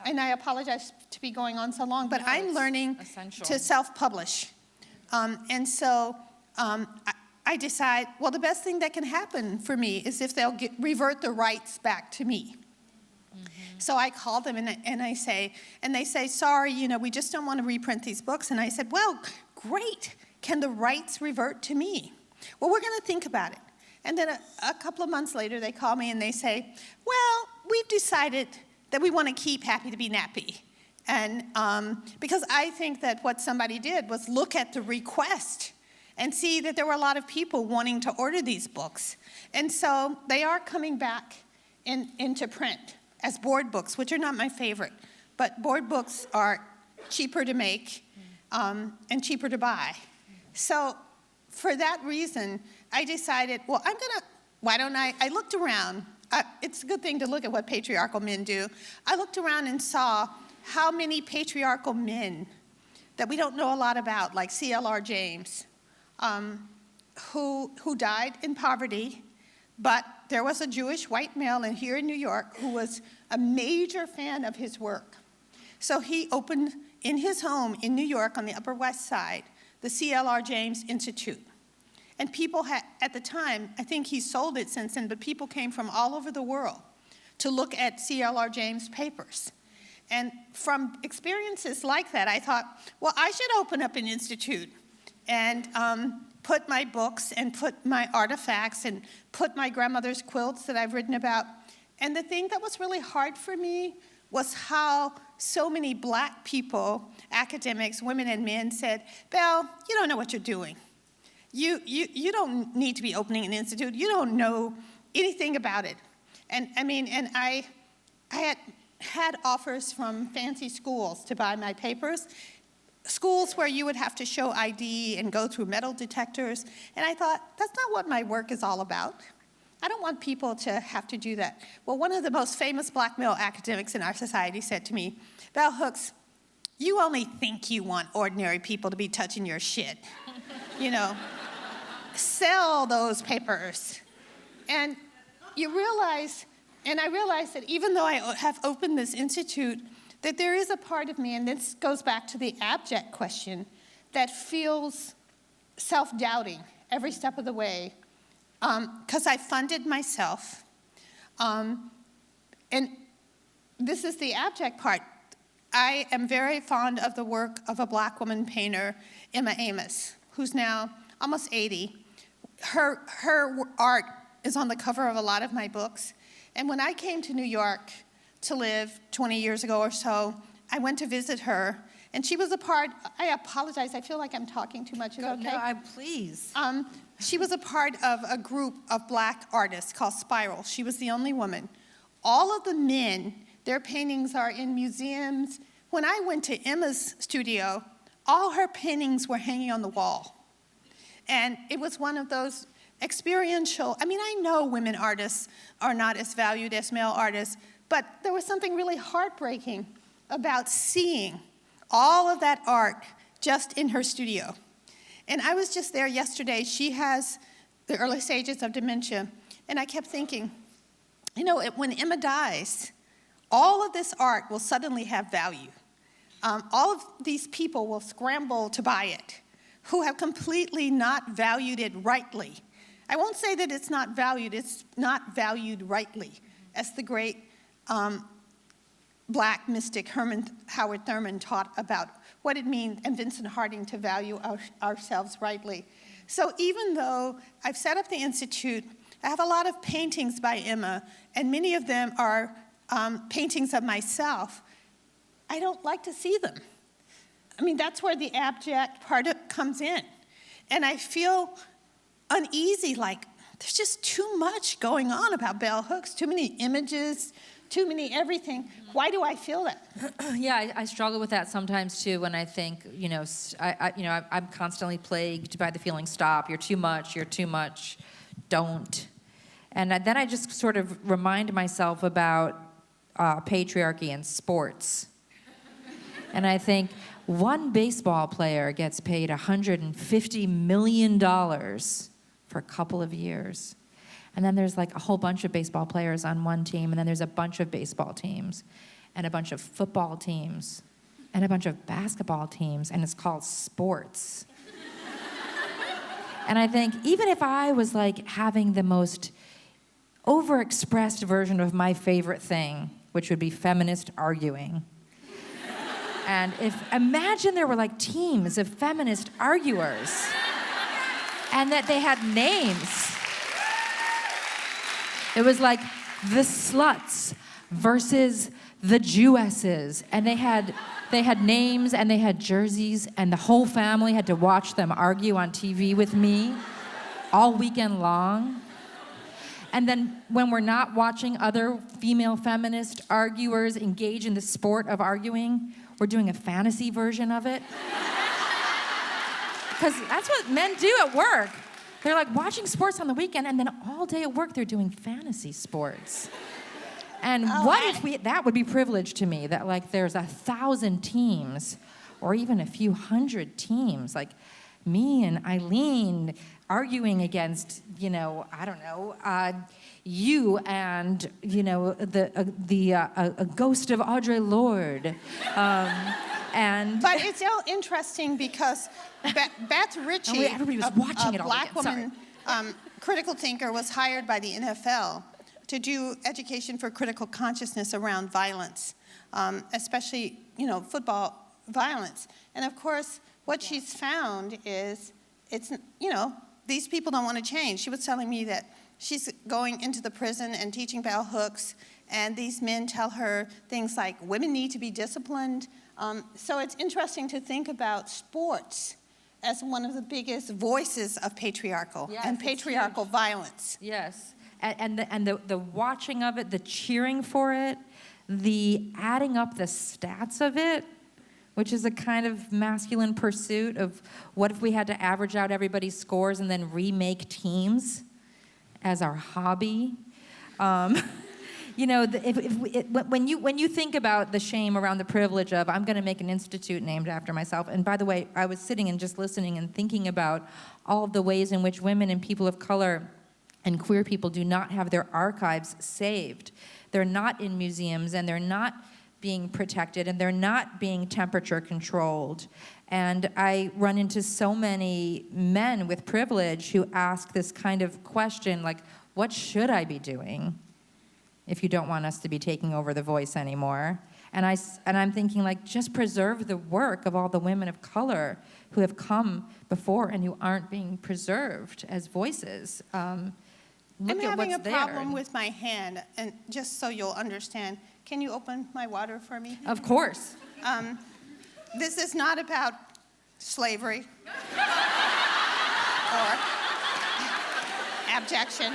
and I apologize to be going on so long, but I'm learning to self-publish. I decide, well, the best thing that can happen for me is if they'll revert the rights back to me. Mm-hmm. So I call them and I say, and they say, "Sorry, we just don't want to reprint these books." And I said, "Well, great. Can the rights revert to me?" "Well, we're going to think about it." And then a couple of months later, they call me and they say, "Well, we've decided that we want to keep Happy to be Nappy." And because I think that what somebody did was look at the request and see that there were a lot of people wanting to order these books. And so they are coming back into print as board books, which are not my favorite. But board books are cheaper to make. and cheaper to buy. So for that reason, I decided, well, why don't I looked around. It's a good thing to look at what patriarchal men do. I looked around and saw how many patriarchal men that we don't know a lot about, like C.L.R. James, who died in poverty, but there was a Jewish white male here in New York who was a major fan of his work. So he opened in his home in New York on the Upper West Side the C.L.R. James Institute. And people at the time, I think he sold it since then, but people came from all over the world to look at C.L.R. James' papers. And from experiences like that, I thought, well, I should open up an institute and put my books and put my artifacts and put my grandmother's quilts that I've written about. And the thing that was really hard for me was how so many black people, academics, women and men said, Belle, you don't know what you're doing. You don't need to be opening an institute. You don't know anything about it. And I had offers from fancy schools to buy my papers, schools where you would have to show ID and go through metal detectors. And I thought, that's not what my work is all about. I don't want people to have to do that. Well, one of the most famous black male academics in our society said to me, Bell Hooks, you only think you want ordinary people to be touching your shit. Sell those papers. And you realize, and I realized that even though I have opened this institute, that there is a part of me, and this goes back to the abject question, that feels self-doubting every step of the way, because I funded myself. And this is the abject part. I am very fond of the work of a black woman painter, Emma Amos, who's now almost 80. Her art is on the cover of a lot of my books. And when I came to New York to live 20 years ago or so, I went to visit her, and she was a part, I apologize, I feel like I'm talking too much, is that okay? No, please. She was a part of a group of black artists called Spiral. She was the only woman. All of the men, their paintings are in museums. When I went to Emma's studio, all her paintings were hanging on the wall. And it was one of those experiential, I know women artists are not as valued as male artists, but there was something really heartbreaking about seeing all of that art just in her studio. And I was just there yesterday. She has the early stages of dementia. And I kept thinking, when Emma dies, all of this art will suddenly have value. All of these people will scramble to buy it, who have completely not valued it rightly. I won't say that it's not valued, it's not valued rightly, as the great black mystic Howard Thurman taught about what it means, and Vincent Harding, to value ourselves rightly. So even though I've set up the Institute, I have a lot of paintings by Emma, and many of them are paintings of myself. I don't like to see them. That's where the abject part comes in. And I feel uneasy, like there's just too much going on about Bell Hooks, too many images, too many everything. Why do I feel that? Yeah, I struggle with that sometimes too when I think, I'm constantly plagued by the feeling, stop, you're too much, don't. And then I just sort of remind myself about patriarchy in sports. And I think one baseball player gets paid $150 million for a couple of years. And then there's like a whole bunch of baseball players on one team, and then there's a bunch of baseball teams, and a bunch of football teams, and a bunch of basketball teams, and it's called sports. And I think even if I was like having the most overexpressed version of my favorite thing, which would be feminist arguing, and imagine there were like teams of feminist arguers, and that they had names. It was like the sluts versus the Jewesses, and they had names and they had jerseys, and the whole family had to watch them argue on TV with me all weekend long. And then when we're not watching other female feminist arguers engage in the sport of arguing, we're doing a fantasy version of it. Because that's what men do at work. They're like watching sports on the weekend, and then all day at work they're doing fantasy sports. And that would be privilege to me, that like there's 1,000 teams, or even a few hundred teams, like me and Eileen arguing against, I don't know, you and, a ghost of Audre Lorde. But it's so interesting because Beth Ritchie, everybody was watching it all black weekend. woman, critical thinker, was hired by the NFL to do education for critical consciousness around violence, especially, football violence. And of course, what she's found is these people don't want to change. She was telling me that she's going into the prison and teaching bell hooks, and these men tell her things like women need to be disciplined. So it's interesting to think about sports as one of the biggest voices of patriarchal and patriarchal violence. Yes, and the watching of it, the cheering for it, the adding up the stats of it, which is a kind of masculine pursuit of what if we had to average out everybody's scores and then remake teams as our hobby. When you think about the shame around the privilege of, I'm going to make an institute named after myself. And by the way, I was sitting and just listening and thinking about all of the ways in which women and people of color and queer people do not have their archives saved. They're not in museums, and they're not being protected, and they're not being temperature controlled. And I run into so many men with privilege who ask this kind of question, like, what should I be doing if you don't want us to be taking over the voice anymore? And I'm thinking, like, just preserve the work of all the women of color who have come before and who aren't being preserved as voices. Look I'm at having what's a problem there. with my hand, and just so you'll understand, can you open my water for me? Of course. This is not about slavery or abjection,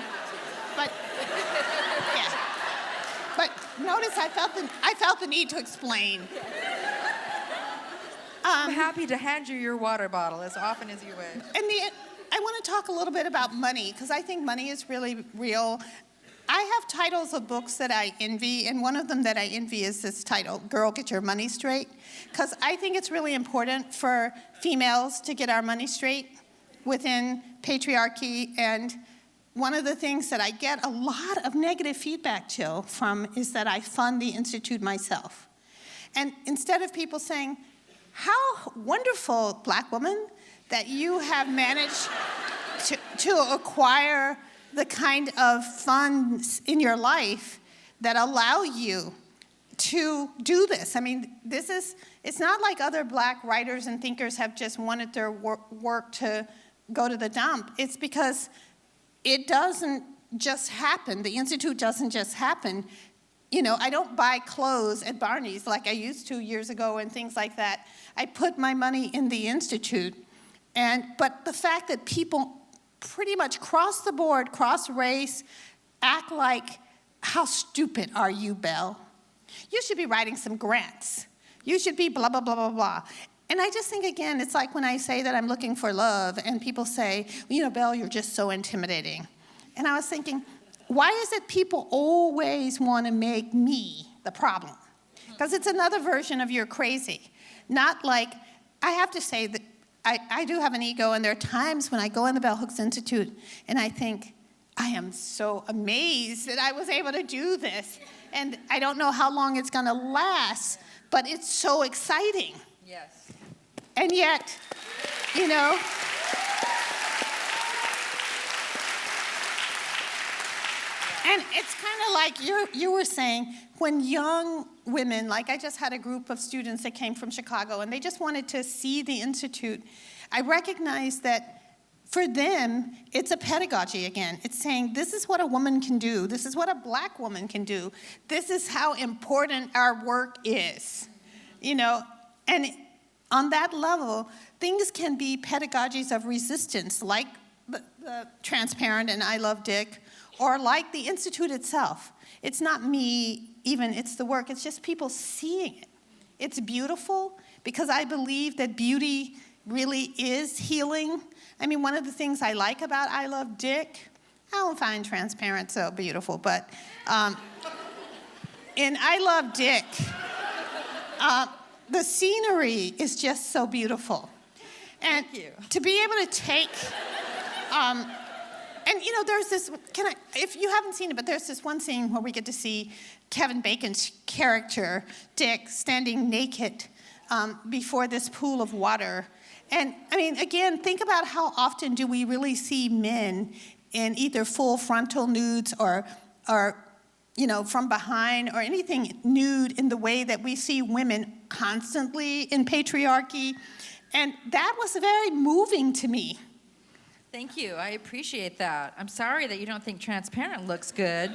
but yeah. But notice I felt the need to explain. I'm happy to hand you your water bottle as often as you wish. And I want to talk a little bit about money, because I think money is really real. I have titles of books that I envy, and one of them that I envy is this title, Girl, Get Your Money Straight, because I think it's really important for females to get our money straight within patriarchy. And one of the things that I get a lot of negative feedback from is that I fund the Institute myself. And instead of people saying, how wonderful, black woman, that you have managed to acquire the kind of funds in your life that allow you to do this. I mean, it's not like other black writers and thinkers have just wanted their work to go to the dump. It's because it doesn't just happen. The Institute doesn't just happen. I don't buy clothes at Barney's like I used to years ago and things like that. I put my money in the Institute. But the fact that people pretty much cross the board, cross race, act like, how stupid are you, Belle? You should be writing some grants. You should be blah, blah, blah, blah, blah. And I just think, again, it's like when I say that I'm looking for love, and people say, Belle, you're just so intimidating. And I was thinking, why is it people always want to make me the problem? Because it's another version of you're crazy. Not like, I have to say that I do have an ego, and there are times when I go in the Bell Hooks Institute and I think, I am so amazed that I was able to do this. And I don't know how long it's going to last, but it's so exciting. Yes. And yet, and it's kind of like you were saying, when young women, like I just had a group of students that came from Chicago, and they just wanted to see the Institute, I recognized that for them, it's a pedagogy again. It's saying, this is what a woman can do. This is what a black woman can do. This is how important our work is, And on that level, things can be pedagogies of resistance, like the Transparent and I Love Dick, or like the Institute itself. It's not me even, it's the work. It's just people seeing it. It's beautiful because I believe that beauty really is healing. I mean, one of the things I like about I Love Dick, I don't find Transparent so beautiful, but in I Love Dick, the scenery is just so beautiful. And Thank you. to be able to take, and you know, there's this, if you haven't seen it, but there's this one scene where we get to see Kevin Bacon's character, Dick, standing naked before this pool of water. And I mean, again, think about how often do we really see men in either full frontal nudes or you know, from behind or anything nude in the way that we see women constantly in patriarchy. And that was very moving to me. Thank you. I appreciate that. I'm sorry that you don't think Transparent looks good.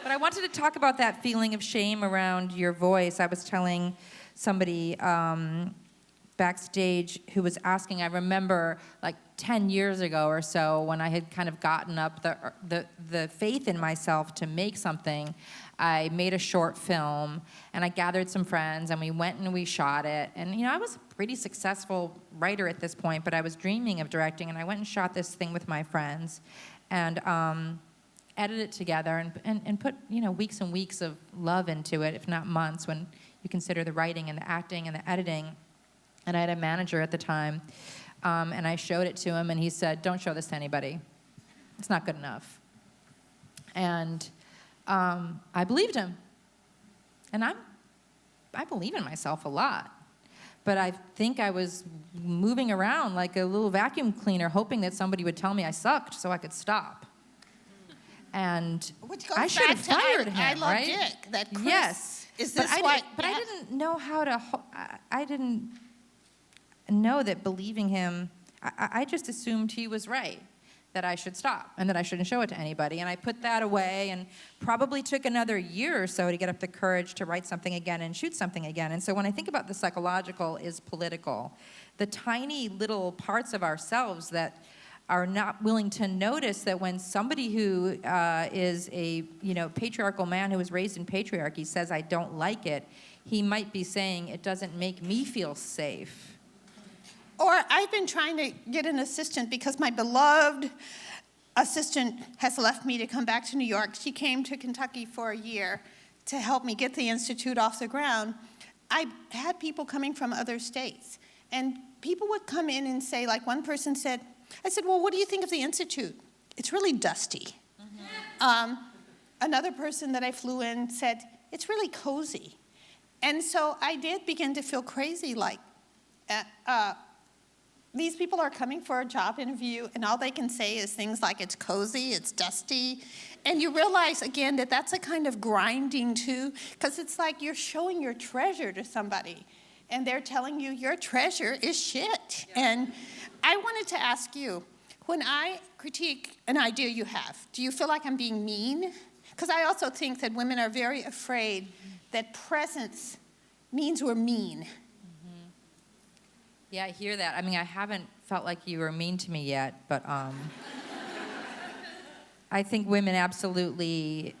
But I wanted to talk about that feeling of shame around your voice. I was telling somebody backstage who was asking, I remember like 10 years ago or so when I had kind of gotten up the faith in myself to make something, I made a short film and I gathered some friends and we went and we shot it. And you know, I was a pretty successful writer at this point, but I was dreaming of directing, and I went and shot this thing with my friends and edited it together and put, you know, weeks and weeks of love into it, if not months, when you consider the writing and the acting and the editing. And I had a manager at the time, and I showed it to him, and he said, "Don't show this to anybody. It's not good enough." And I believed him. And I believe in myself a lot. But I think I was moving around like a little vacuum cleaner, hoping that somebody would tell me I sucked so I could stop. And Which goes I should have back to fired I him, Love right? Dick, that Chris, Yes. is this but what? I didn't know how to. I didn't know that believing him. I just assumed he was right, that I should stop and that I shouldn't show it to anybody. And I put that away, and probably took another year or so to get up the courage to write something again and shoot something again. And so when I think about the psychological is political, the tiny little parts of ourselves that are not willing to notice that when somebody who is a patriarchal man who was raised in patriarchy says, "I don't like it," he might be saying, "It doesn't make me feel safe." Or I've been trying to get an assistant because my beloved assistant has left me to come back to New York. She came to Kentucky for a year to help me get the Institute off the ground. I had people coming from other states, and people would come in and say, like one person said, I said, "Well, what do you think of the Institute? It's really dusty." Mm-hmm. Another person that I flew in said, "It's really cozy." And so I did begin to feel crazy, like, these people are coming for a job interview, and all they can say is things like, "It's cozy, it's dusty." And you realize, again, that that's a kind of grinding, too, because it's like you're showing your treasure to somebody, and they're telling you your treasure is shit. Yeah. And I wanted to ask you, when I critique an idea you have, do you feel like I'm being mean? Because I also think that women are very afraid that presence means we're mean. Yeah, I hear that. I mean, I haven't felt like you were mean to me yet, but I think women absolutely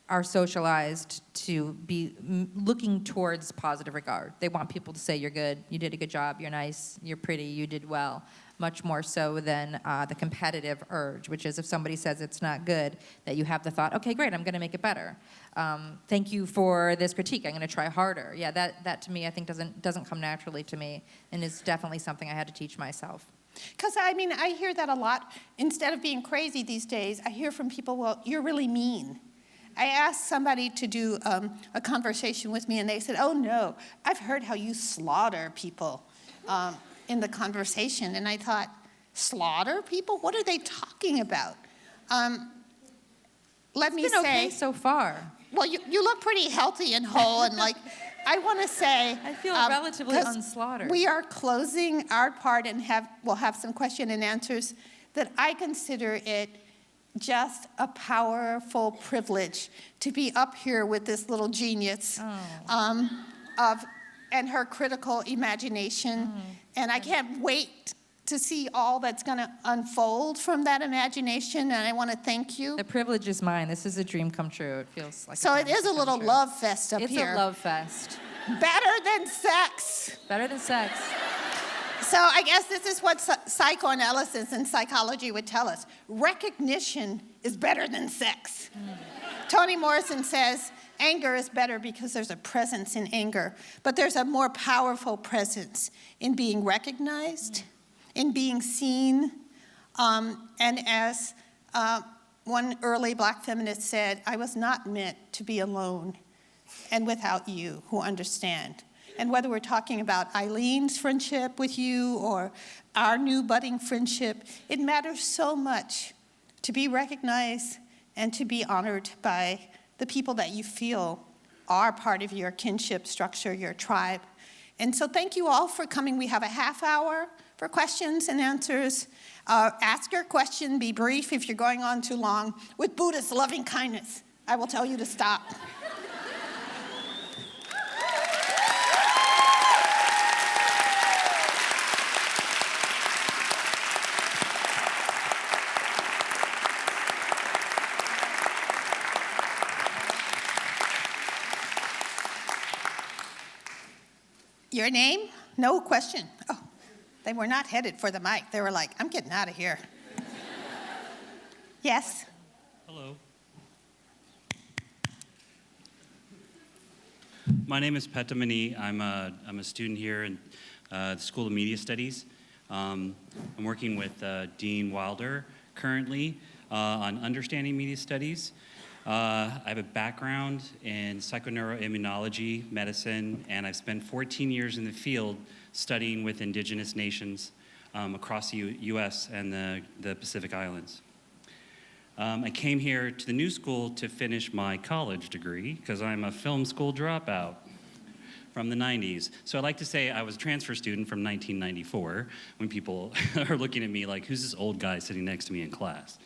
are socialized to be looking towards positive regard. They want people to say, "You're good, you did a good job, you're nice, you're pretty, you did well," much more so than the competitive urge, which is if somebody says it's not good, that you have the thought, "Okay, great, I'm going to make it better. Thank you for this critique, I'm going to try harder." Yeah, that to me, I think doesn't come naturally to me, and is definitely something I had to teach myself. Because, I mean, I hear that a lot. Instead of being crazy these days, I hear from people, "Well, you're really mean." I asked somebody to do a conversation with me, and they said, "Oh, no, I've heard how you slaughter people in the conversation." And I thought, slaughter people? What are they talking about? Let me It's been say, okay so far. well, you look pretty healthy and whole, and like, I want to say, I feel relatively 'cause unslaughtered. we are closing our part and we'll have some question and answers, that I consider it just a powerful privilege to be up here with this little genius and her critical imagination. And I can't wait to see all that's going to unfold from that imagination, and I want to thank you. The privilege is mine. This is a dream come true. It feels like So a it is a dream little come true. love fest up It's here. a love fest. Better than sex. Better than sex. So I guess this is what psychoanalysis and psychology would tell us. Recognition is better than sex. Toni Morrison says, anger is better because there's a presence in anger, but there's a more powerful presence in being recognized, in being seen, and as one early Black feminist said, I was not meant to be alone and without you who understand. And whether we're talking about Eileen's friendship with you or our new budding friendship, it matters so much to be recognized and to be honored by the people that you feel are part of your kinship structure, your tribe. And so thank you all for coming. We have a half hour for questions and answers. Ask your question, be brief if you're going on too long. With Buddhist loving kindness, I will tell you to stop. Your name? No question. Oh, they were not headed for the mic. They were like, I'm getting out of here. Yes? Hello. My name is Peta Mani. I'm a student here in the School of Media Studies. I'm working with Dean Wilder currently on understanding media studies. I have a background in psychoneuroimmunology, medicine, and I've spent 14 years in the field studying with indigenous nations across the U.S. and the Pacific Islands. I came here to the New School to finish my college degree because I'm a film school dropout from the 90s. So I like to say I was a transfer student from 1994 when people are looking at me like, who's this old guy sitting next to me in class?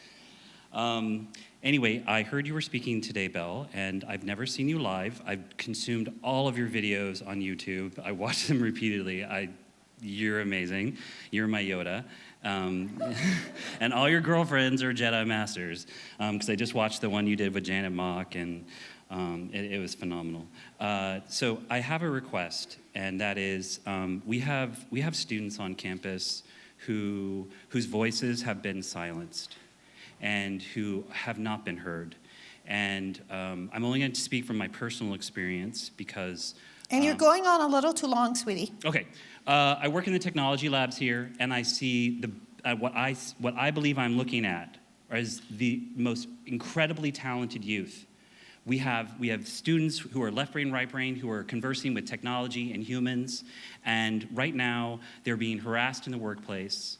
Anyway, I heard you were speaking today, Belle, and I've never seen you live. I've consumed all of your videos on YouTube. I watch them repeatedly. You're amazing. You're my Yoda. And all your girlfriends are Jedi Masters, because I just watched the one you did with Janet Mock, and it was phenomenal. So I have a request, and that is we have students on campus whose voices have been silenced and who have not been heard. And I'm only going to speak from my personal experience because... And you're going on a little too long, sweetie. Okay. I work in the technology labs here, and I see what I believe I'm looking at is the most incredibly talented youth. We have students who are left brain, right brain, who are conversing with technology and humans, and right now they're being harassed in the workplace.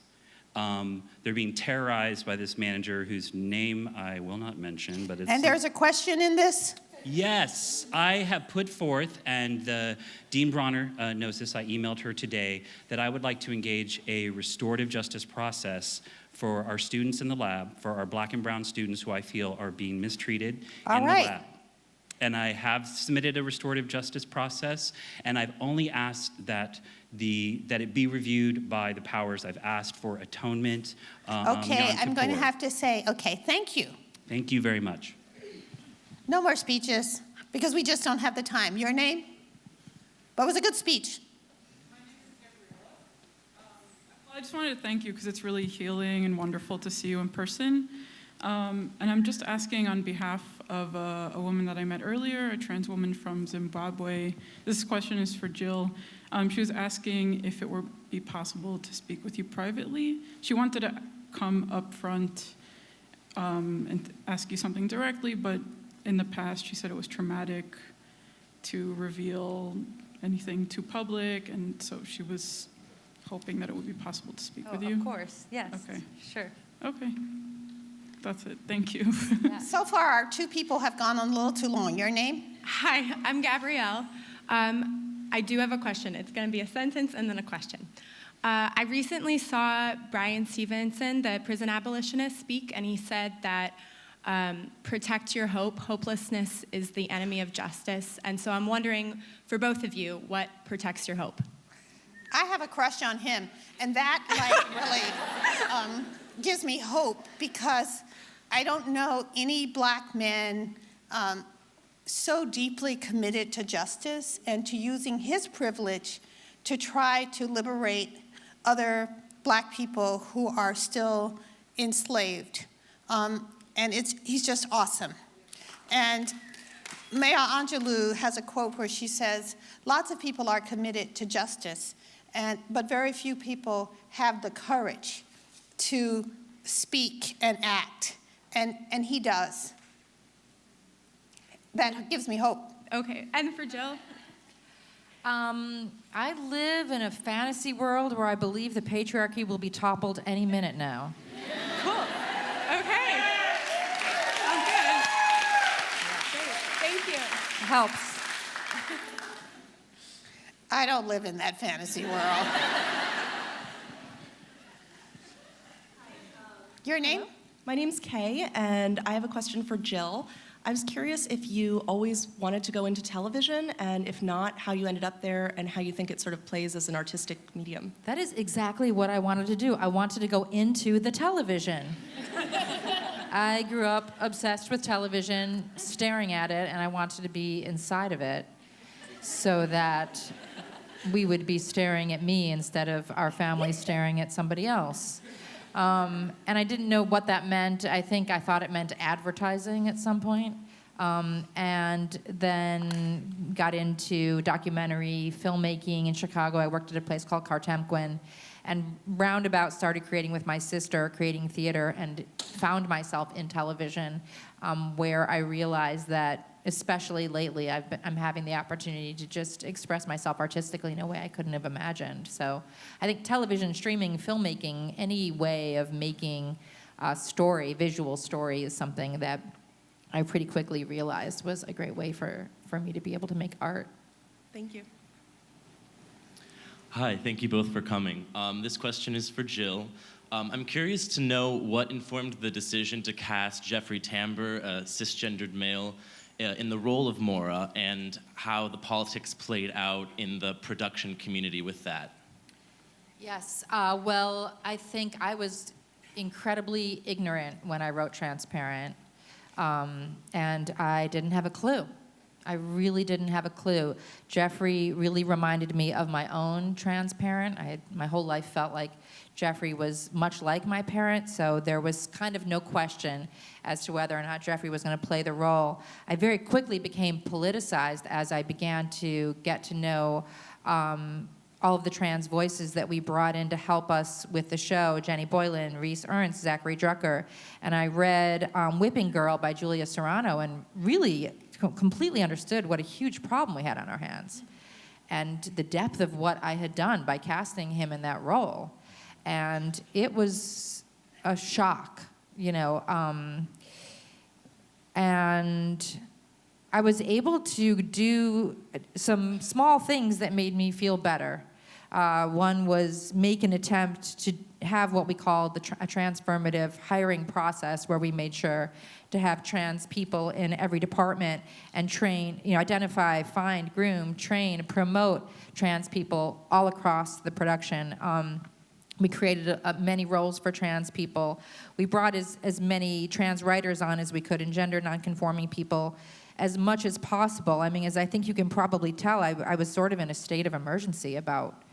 They're being terrorized by this manager whose name I will not mention, but it's... And there's a question in this? Yes, I have put forth, and Dean Bronner knows this, I emailed her today, that I would like to engage a restorative justice process for our students in the lab, for our Black and brown students who I feel are being mistreated in the lab. And I have submitted a restorative justice process, and I've only asked that it be reviewed by the powers. I've asked for atonement. Okay, I'm going to have to say, okay, thank you. Thank you very much. No more speeches, because we just don't have the time. Your name? What was a good speech? My name is Gabriella. I just wanted to thank you because it's really healing and wonderful to see you in person. And I'm just asking on behalf of a woman that I met earlier, a trans woman from Zimbabwe. This question is for Jill. She was asking if it would be possible to speak with you privately. She wanted to come up front and ask you something directly, but in the past she said it was traumatic to reveal anything too public, and so she was hoping that it would be possible to speak with you. Of course, yes. Okay. Sure. Okay. That's it. Thank you. So far, our two people have gone on a little too long. Your name? Hi, I'm Gabrielle. I do have a question. It's going to be a sentence and then a question. I recently saw Brian Stevenson, the prison abolitionist, speak, and he said that protect your hope. Hopelessness is the enemy of justice. And so I'm wondering, for both of you, what protects your hope? I have a crush on him, and that really gives me hope, because I don't know any Black men so deeply committed to justice and to using his privilege to try to liberate other Black people who are still enslaved. And he's just awesome. And Maya Angelou has a quote where she says, lots of people are committed to justice, but very few people have the courage to speak and act, and he does. That gives me hope. Okay, and for Jill? I live in a fantasy world where I believe the patriarchy will be toppled any minute now. Cool. Okay. Sounds good. Great. Thank you. Helps. I don't live in that fantasy world. Your name? My name's Kay, and I have a question for Jill. I was curious if you always wanted to go into television, and if not, how you ended up there and how you think it sort of plays as an artistic medium. That is exactly what I wanted to do. I wanted to go into the television. I grew up obsessed with television, staring at it, and I wanted to be inside of it so that we would be staring at me instead of our family staring at somebody else. And I didn't know what that meant. I thought it meant advertising at some point. And then got into documentary filmmaking in Chicago. I worked at a place called Cartemquin, and roundabout started creating with my sister, creating theater, and found myself in television, where I realized that, especially lately, I'm having the opportunity to just express myself artistically in a way I couldn't have imagined. So I think television, streaming, filmmaking, any way of making a story, visual story, is something that I pretty quickly realized was a great way for me to be able to make art. Thank you. Hi, thank you both for coming. This question is for Jill. I'm curious to know what informed the decision to cast Jeffrey Tambor, a cisgendered male, in the role of Mora, and how the politics played out in the production community with that. Yes, well, I think I was incredibly ignorant when I wrote Transparent, and I didn't have a clue. I really didn't have a clue. Jeffrey really reminded me of my own Transparent. My whole life felt like Jeffrey was much like my parents, so there was kind of no question as to whether or not Jeffrey was going to play the role. I very quickly became politicized as I began to get to know all of the trans voices that we brought in to help us with the show: Jenny Boylan, Reese Ernst, Zachary Drucker. And I read Whipping Girl by Julia Serrano and really completely understood what a huge problem we had on our hands and the depth of what I had done by casting him in that role. And it was a shock, and I was able to do some small things that made me feel better. One was make an attempt to have what we called a transformative hiring process, where we made sure to have trans people in every department and train, identify, find, groom, train, promote trans people all across the production. We created many roles for trans people. We brought as many trans writers on as we could, and gender nonconforming people as much as possible. I mean, as I think you can probably tell, I was sort of in a state of emergency about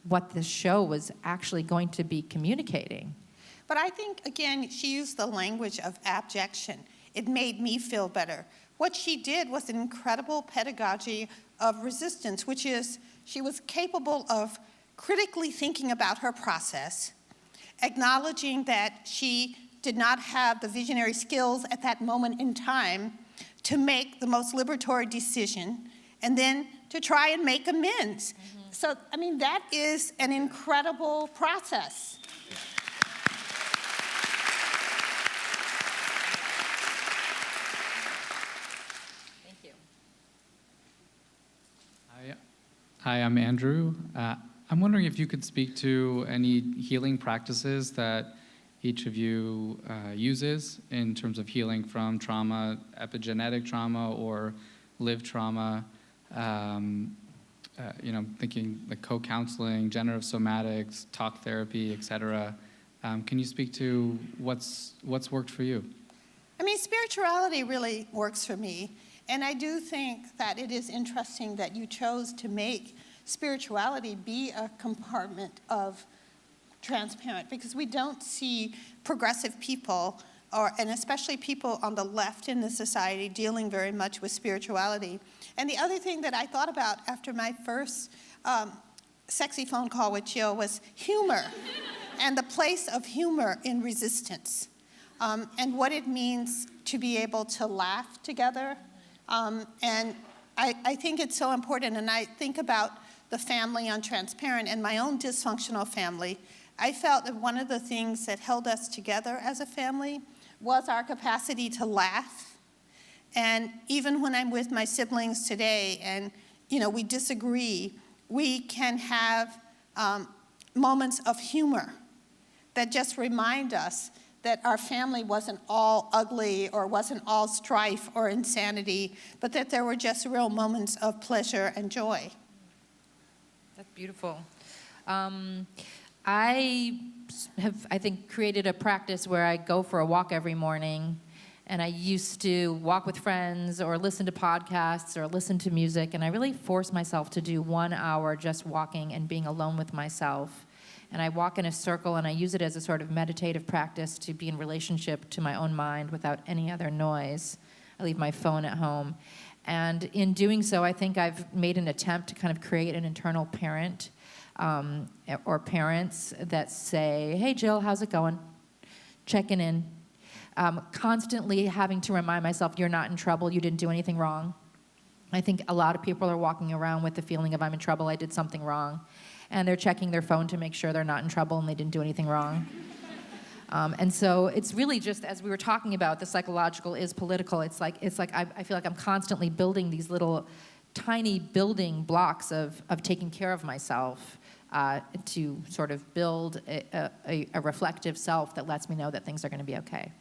what this show was actually going to be communicating. But I think, again, she used the language of abjection. It made me feel better. What she did was an incredible pedagogy of resistance, which is she was capable of critically thinking about her process, acknowledging that she did not have the visionary skills at that moment in time to make the most liberatory decision, and then to try and make amends. Mm-hmm. So, I mean, that is an incredible process. Thank you. Hi, I'm Andrew. I'm wondering if you could speak to any healing practices that each of you uses in terms of healing from trauma, epigenetic trauma or lived trauma, thinking like co-counseling, generative somatics, talk therapy, et cetera. Can you speak to what's worked for you? I mean, spirituality really works for me. And I do think that it is interesting that you chose to make spirituality be a compartment of Transparent, because we don't see progressive people, and especially people on the left in the society, dealing very much with spirituality. And the other thing that I thought about after my first sexy phone call with Jill was humor and the place of humor in resistance, and what it means to be able to laugh together. And I think it's so important, and I think about the family on Transparent and my own dysfunctional family. I felt that one of the things that held us together as a family was our capacity to laugh. And even when I'm with my siblings today and, we disagree, we can have moments of humor that just remind us that our family wasn't all ugly or wasn't all strife or insanity, but that there were just real moments of pleasure and joy. That's beautiful. I have, I think, created a practice where I go for a walk every morning, and I used to walk with friends or listen to podcasts or listen to music, and I really force myself to do 1 hour just walking and being alone with myself. And I walk in a circle, and I use it as a sort of meditative practice to be in relationship to my own mind without any other noise. I leave my phone at home. And in doing so, I think I've made an attempt to kind of create an internal parent or parents that say, hey, Jill, how's it going? Checking in. Constantly having to remind myself, you're not in trouble, you didn't do anything wrong. I think a lot of people are walking around with the feeling of I'm in trouble, I did something wrong. And they're checking their phone to make sure they're not in trouble and they didn't do anything wrong. And so it's really just, as we were talking about, the psychological is political. It's like I feel like I'm constantly building these little tiny building blocks of taking care of myself to sort of build a reflective self that lets me know that things are going to be okay.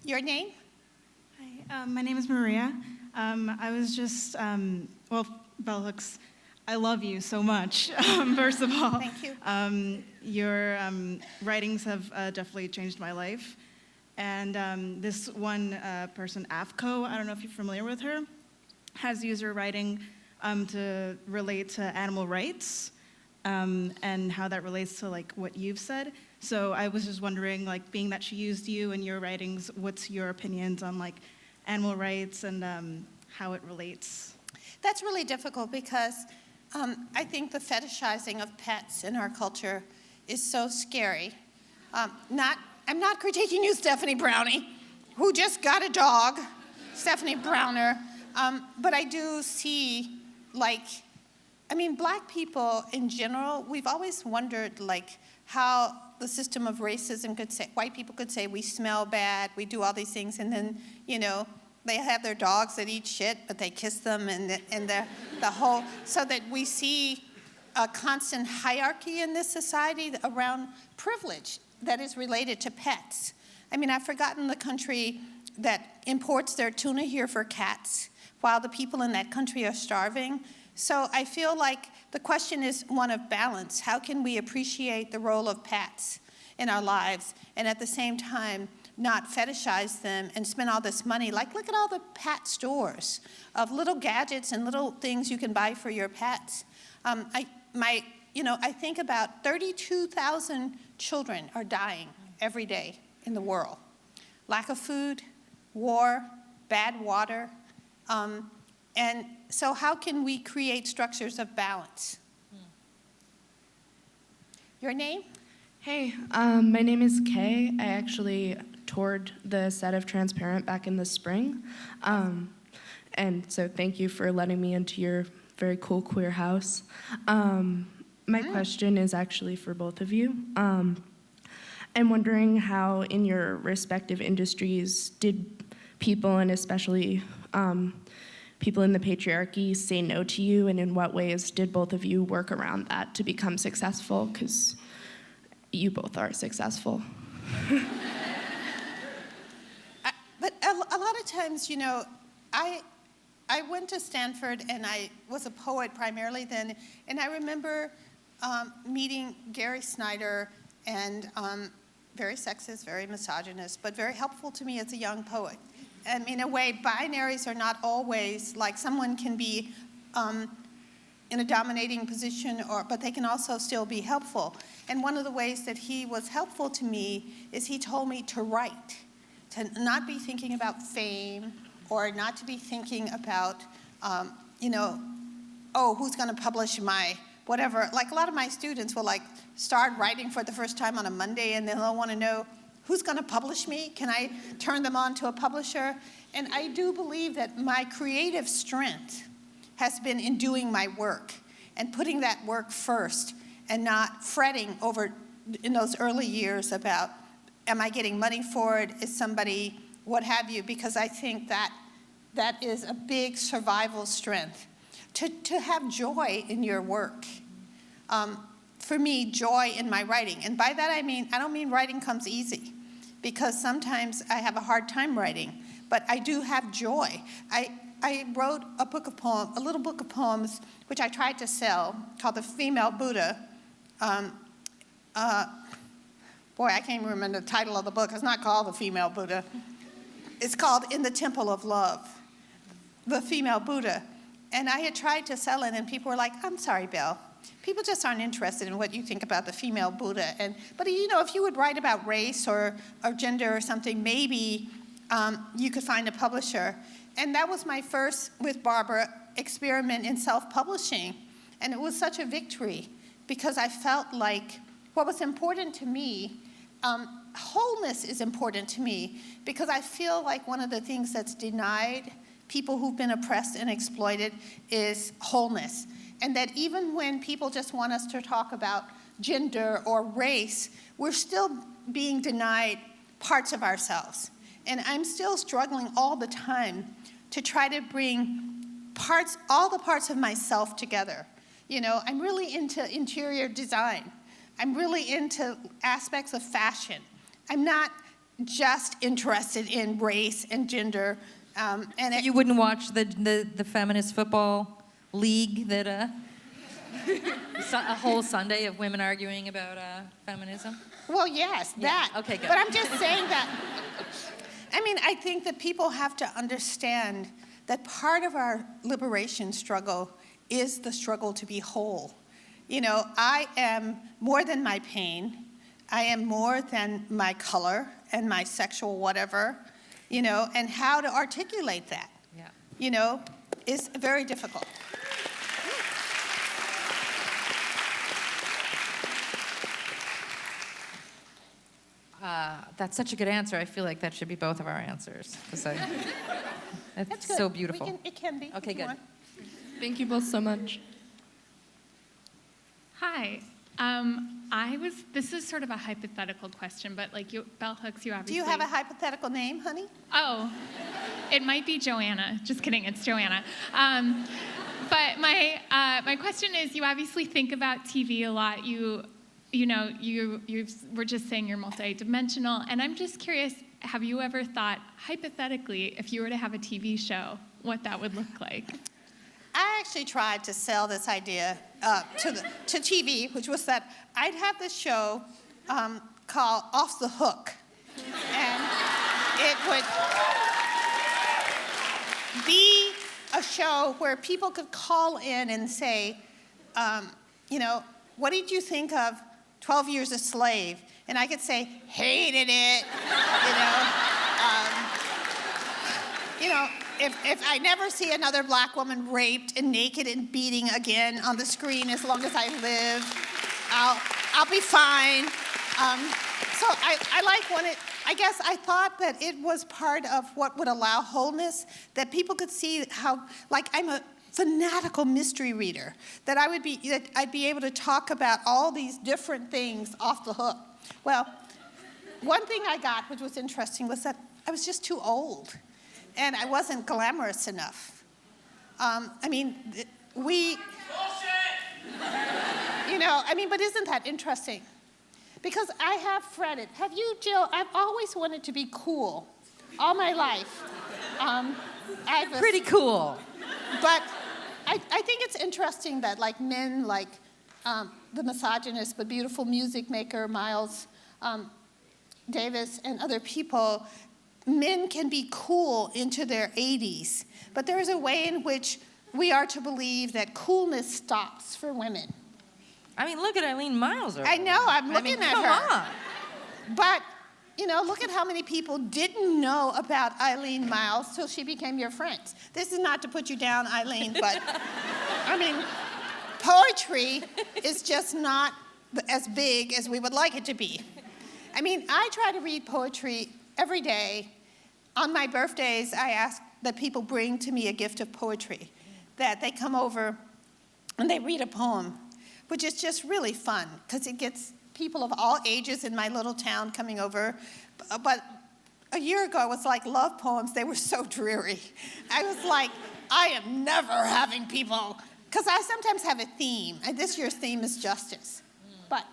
Your name? Hi, my name is Maria. I was just, Bell Hooks, I love you so much, first of all. Thank you. Your writings have definitely changed my life. And this one person, AFCO, I don't know if you're familiar with her, has used her writing to relate to animal rights and how that relates to like what you've said. So I was just wondering, like, being that she used you in your writings, what's your opinions on like animal rights and how it relates? That's really difficult because I think the fetishizing of pets in our culture is so scary. I'm not critiquing you, Stephanie Brownie, who just got a dog, Stephanie Browner, but I do see, Black people in general, we've always wondered, how the system of racism could say, white people could say, we smell bad, we do all these things, and then, they have their dogs that eat shit, but they kiss them, and the whole, so that we see a constant hierarchy in this society around privilege that is related to pets. I've forgotten the country that imports their tuna here for cats, while the people in that country are starving. So I feel like the question is one of balance. How can we appreciate the role of pets in our lives, and at the same time, not fetishize them and spend all this money? Look at all the pet stores of little gadgets and little things you can buy for your pets. I think about 32,000 children are dying every day in the world. Lack of food, war, bad water. And so how can we create structures of balance? Your name? Hey, my name is Kay. I actually toured the set of Transparent back in the spring. And so thank you for letting me into your very cool queer house. My question is actually for both of you. I'm wondering how in your respective industries did people, and especially people in the patriarchy, say no to you, and in what ways did both of you work around that to become successful? Because you both are successful. But a lot of times, I went to Stanford, and I was a poet primarily then, and I remember meeting Gary Snyder, and very sexist, very misogynist, but very helpful to me as a young poet. in a way, binaries are not always, like someone can be in a dominating position, but they can also still be helpful. And one of the ways that he was helpful to me is he told me to write, to not be thinking about fame, or not to be thinking about, who's going to publish my whatever. Like a lot of my students will start writing for the first time on a Monday, and they'll want to know, who's going to publish me? Can I turn them on to a publisher? And I do believe that my creative strength has been in doing my work and putting that work first and not fretting over in those early years about, am I getting money for it? Is somebody, what have you? Because I think that is a big survival strength. To have joy in your work. For me, joy in my writing. And by that I don't mean writing comes easy, because sometimes I have a hard time writing, but I do have joy. I wrote a little book of poems, which I tried to sell, called The Female Buddha. Boy, I can't even remember the title of the book. It's not called The Female Buddha. It's called In the Temple of Love, The Female Buddha. And I had tried to sell it, and people were like, I'm sorry, Belle. People just aren't interested in what you think about the female Buddha. But if you would write about race or gender or something, maybe you could find a publisher. And that was my first, with Barbara, experiment in self-publishing. And it was such a victory, because I felt like what was important to me, wholeness is important to me, because I feel like one of the things that's denied people who've been oppressed and exploited is wholeness. And that even when people just want us to talk about gender or race, we're still being denied parts of ourselves. And I'm still struggling all the time to try to bring all the parts of myself together. I'm really into interior design. I'm really into aspects of fashion. I'm not just interested in race and gender. You wouldn't watch the feminist football league that a whole Sunday of women arguing about feminism? Well, yes, that. Yeah. Okay, good. But I'm just saying that. I think that people have to understand that part of our liberation struggle is the struggle to be whole. I am more than my pain. I am more than my color and my sexual whatever. And how to articulate that, is very difficult. That's such a good answer. I feel like that should be both of our answers. That's so beautiful. It can be. Okay, good. Thank you both so much. Hi. This is sort of a hypothetical question, but Bell Hooks, you obviously... Do you have a hypothetical name, honey? Oh, it might be Joanna. Just kidding, it's Joanna. But my question is, you obviously think about TV a lot. You were just saying you're multidimensional, and I'm just curious, have you ever thought, hypothetically, if you were to have a TV show, what that would look like? I actually tried to sell this idea to TV, which was that I'd have this show called Off the Hook. And it would be a show where people could call in and say, what did you think of 12 Years a Slave? And I could say, hated it, If I never see another black woman raped and naked and beating again on the screen as long as I live, I'll be fine. So I like when I guess I thought that it was part of what would allow wholeness, that people could see how, I'm a fanatical mystery reader, that I'd be able to talk about all these different things off the hook. Well, one thing I got, which was interesting, was that I was just too old. And I wasn't glamorous enough. But isn't that interesting? Because I have fretted. Have you, Jill? I've always wanted to be cool all my life. Pretty cool. But I think it's interesting that men the misogynist but beautiful music maker Miles Davis and other people men can be cool into their 80s, but there is a way in which we are to believe that coolness stops for women. I mean, look at Eileen Miles. I know, I'm looking at come her. on. But, you know, look at how many people didn't know about Eileen Miles till she became your friend. This is not to put you down, Eileen, but, I mean, poetry is just not as big as we would like it to be. I mean, I try to read poetry every day. On my birthdays, I ask that people bring to me a gift of poetry, that they come over and they read a poem, which is just really fun, because it gets people of all ages in my little town coming over. But a year ago, it was like love poems. They were so dreary. I was like, I am never having people, because I sometimes have a theme, and this year's theme is justice. But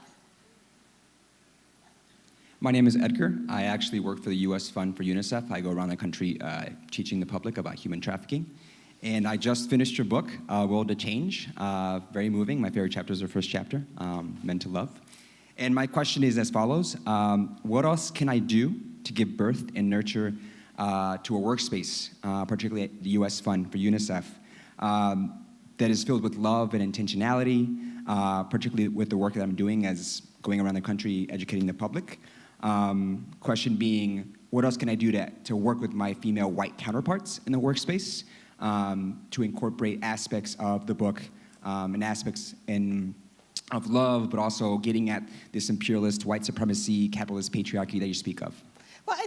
my name is Edgar. I actually work for the U.S. Fund for UNICEF. I go around the country teaching the public about human trafficking. And I just finished your book, World to Change. Very moving. My favorite chapter is the first chapter, Men to Love. And my question is as follows. What else can I do to give birth and nurture to a workspace, particularly at the U.S. Fund for UNICEF, that is filled with love and intentionality, particularly with the work that I'm doing as going around the country educating the public? Question being, what else can I do to work with my female white counterparts in the workspace to incorporate aspects of the book and aspects of love, but also getting at this imperialist, white supremacy, capitalist patriarchy that you speak of? well,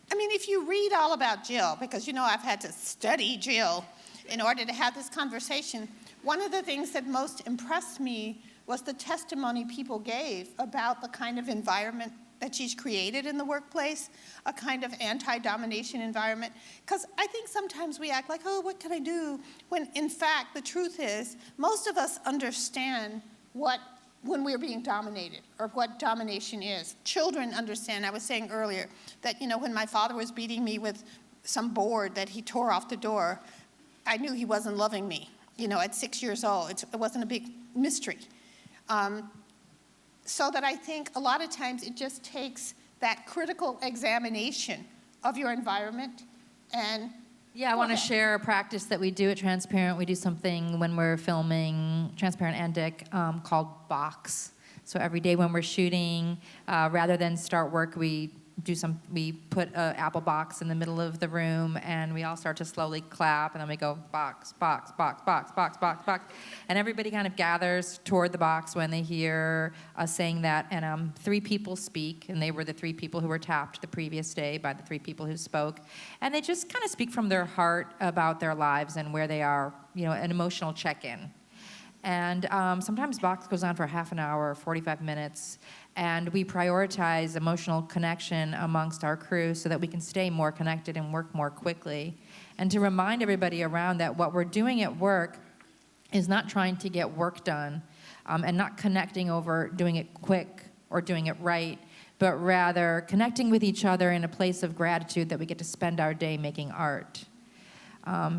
I mean, if you read all about Jill, because you know I've had to study Jill in order to have this conversation, one of the things that most impressed me was the testimony people gave about the kind of environment that she's created in the workplace, a kind of anti-domination environment. Because I think sometimes we act like, oh, what can I do? When in fact, the truth is, most of us understand when we're being dominated, or what domination is. Children understand. I was saying earlier that, you know, when my father was beating me with some board that he tore off the door, I knew he wasn't loving me, you know, at 6 years old. It wasn't a big mystery. So that I think a lot of times it just takes that critical examination of your environment and Yeah, I want to share a practice that we do at Transparent. We do something when we're filming Transparent and Dick called box. So every day when we're shooting, rather than start work, we put an apple box in the middle of the room, and we all start to slowly clap, and then we go box, box, box, box, box, box, box. And everybody kind of gathers toward the box when they hear us saying that, and 3 people speak, and they were the 3 people who were tapped the previous day by the 3 people who spoke. And they just kind of speak from their heart about their lives and where they are, you know, an emotional check-in. And sometimes box goes on for half an hour, 45 minutes, and we prioritize emotional connection amongst our crew so that we can stay more connected and work more quickly. And to remind everybody around that what we're doing at work is not trying to get work done and not connecting over doing it quick or doing it right, but rather connecting with each other in a place of gratitude that we get to spend our day making art.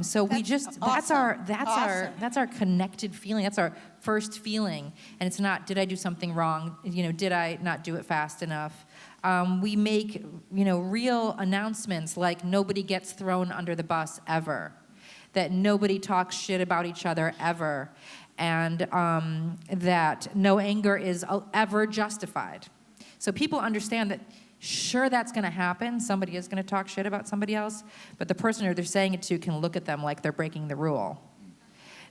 So we just, that's our connected feeling. That's our first feeling. And it's not, did I do something wrong? You know, did I not do it fast enough? We make, you know, real announcements like nobody gets thrown under the bus ever, that nobody talks shit about each other ever, and that no anger is ever justified. So people understand that sure, that's going to happen. Somebody is going to talk shit about somebody else, but the person who they're saying it to can look at them like they're breaking the rule.